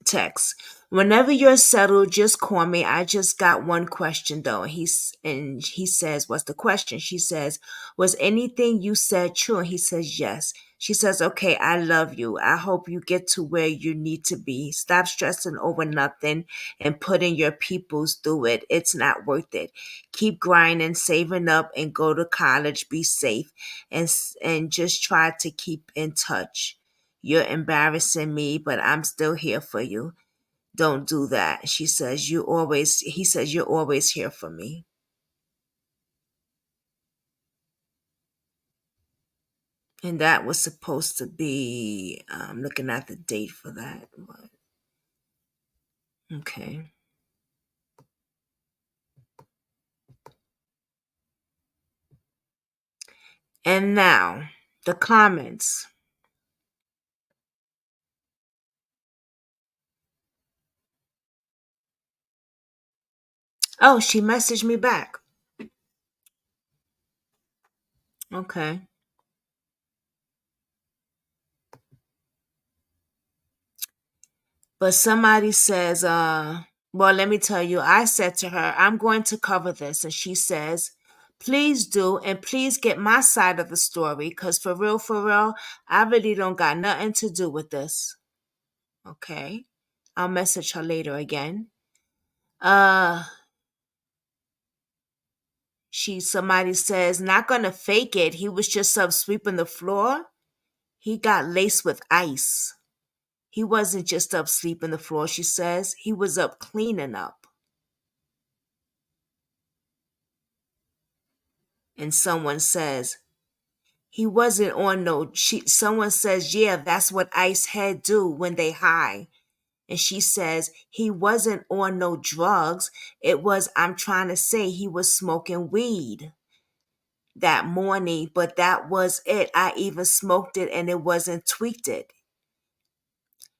text. Whenever you're settled, just call me. I just got one question though. And he says, what's the question? She says, was anything you said true? And he says, yes. She says, okay, I love you. I hope you get to where you need to be. Stop stressing over nothing and putting your peoples through it. It's not worth it. Keep grinding, saving up, and go to college. Be safe and just try to keep in touch. You're embarrassing me, but I'm still here for you. Don't do that. He says, you're always here for me. And that was supposed to be, I'm looking at the date for that. Okay. And now, the comments. Oh, she messaged me back. Okay. But somebody says, well, let me tell you, I said to her, I'm going to cover this. And she says, please do. And please get my side of the story. Because for real, I really don't got nothing to do with this. Okay. I'll message her later again. Somebody says, not gonna fake it. He was just up sweeping the floor. He got laced with ice. He wasn't just up sweeping the floor, she says. He was up cleaning up. And someone says, he wasn't on no, someone says, yeah, that's what ice head do when they high. And she says, he wasn't on no drugs. It was, I'm trying to say, he was smoking weed that morning, but that was it. I even smoked it and it wasn't tweaked it.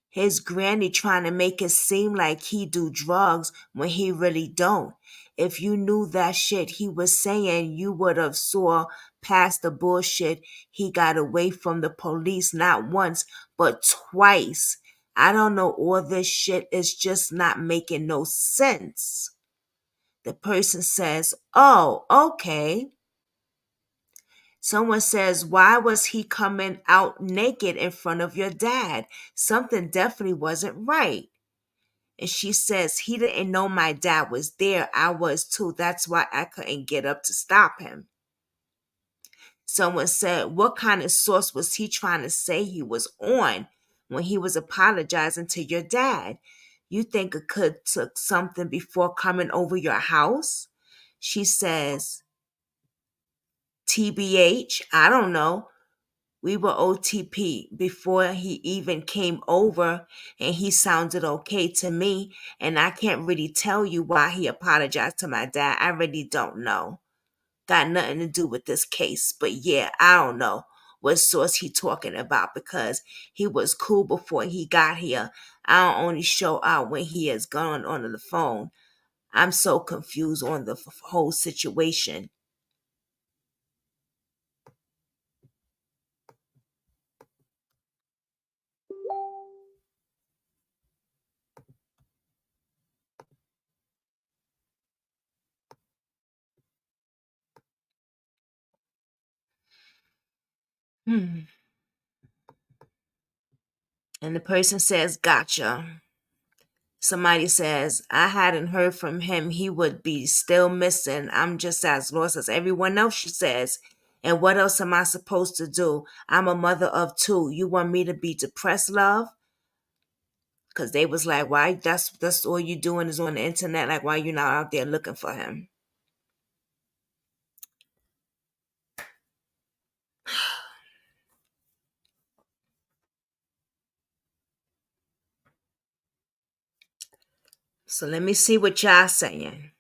His granny trying to make it seem like he do drugs when he really don't. If you knew that shit he was saying, you would have saw past the bullshit. He got away from the police not once, but twice. I don't know, all this shit is just not making no sense. The person says, oh, okay. Someone says, why was he coming out naked in front of your dad? Something definitely wasn't right. And she says, he didn't know my dad was there. I was too. That's why I couldn't get up to stop him. Someone said, what kind of sauce was he trying to say he was on when he was apologizing to your dad? You think it could took something before coming over your house? She says, TBH, I don't know. We were OTP before he even came over, and he sounded okay to me. And I can't really tell you why he apologized to my dad. I really don't know. Got nothing to do with this case. But yeah, I don't know what source he talking about, because he was cool before he got here. I don't only show out when he is gone on the phone. I'm so confused on the whole situation. Hmm. And the person says, gotcha. Somebody says, I hadn't heard from him. He would be still missing. I'm just as lost as everyone else, she says. And what else am I supposed to do? I'm a mother of two. You want me to be depressed, love? Because they was like, why? That's all you doing is on the internet. Like, why you not out there looking for him? So let me see what y'all saying.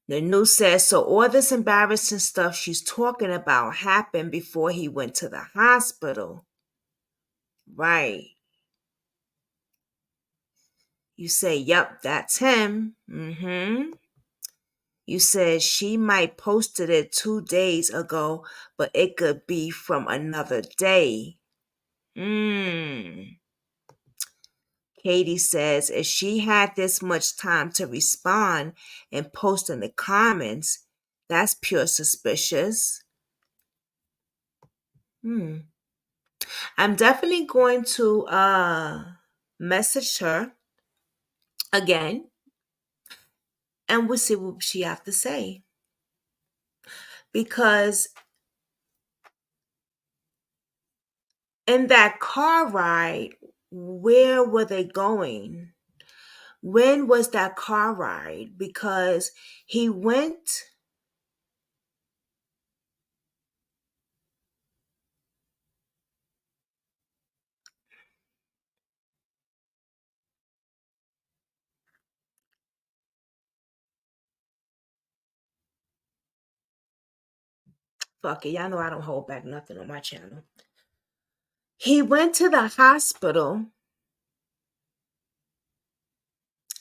The news says, so all this embarrassing stuff she's talking about happened before he went to the hospital. Right. You say, yep, that's him. Mm-hmm. You said she might posted it 2 days ago, but it could be from another day. Katie says, if she had this much time to respond and post in the comments, that's pure suspicious. I'm definitely going to message her again, and we'll see what she have to say. Because in that car ride, where were they going? When was that car ride? Because he went. Fuck it, y'all know I don't hold back nothing on my channel. He went to the hospital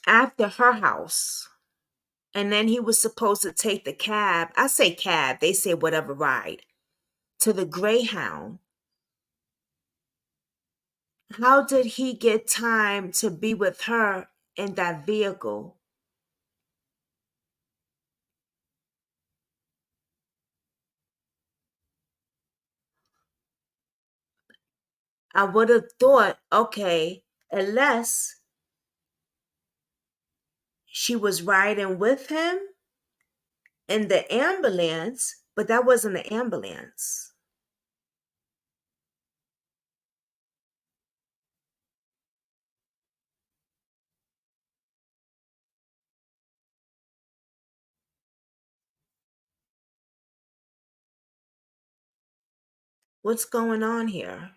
after her house. And then he was supposed to take the cab. I say cab, they say whatever ride. To the Greyhound. How did he get time to be with her in that vehicle? I would have thought, okay, unless she was riding with him in the ambulance, but that wasn't an ambulance. What's going on here?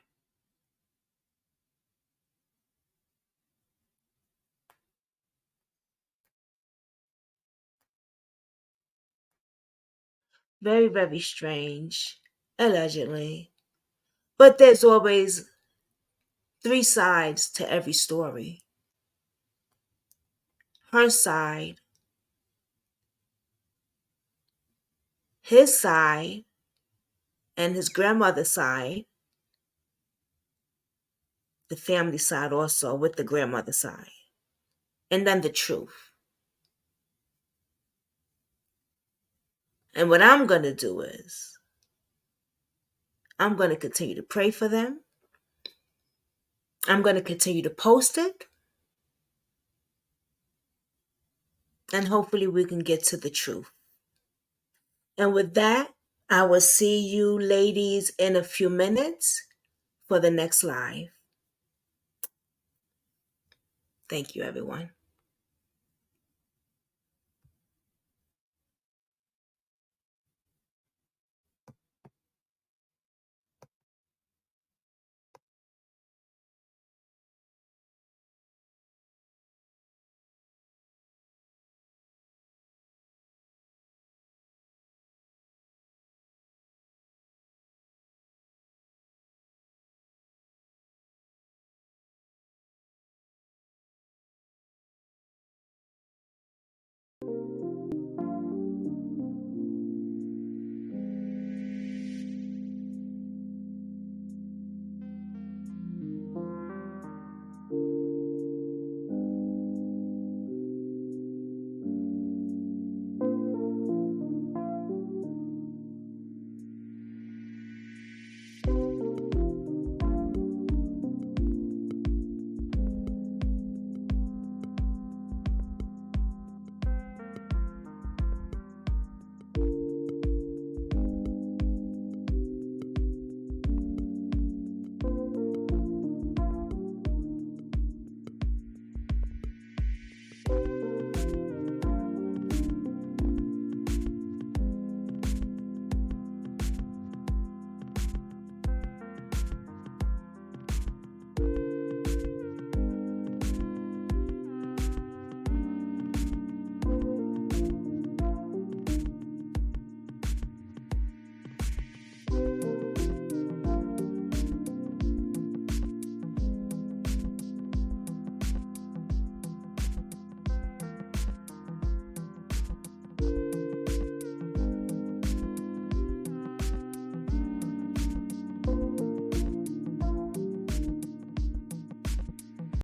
Very, very strange. Allegedly. But there's always 3 sides to every story. Her side, his side, and his grandmother's side, the family side also with the grandmother's side, and then the truth. And what I'm going to do is I'm going to continue to pray for them. I'm going to continue to post it. And hopefully we can get to the truth. And with that, I will see you ladies in a few minutes for the next live. Thank you, everyone.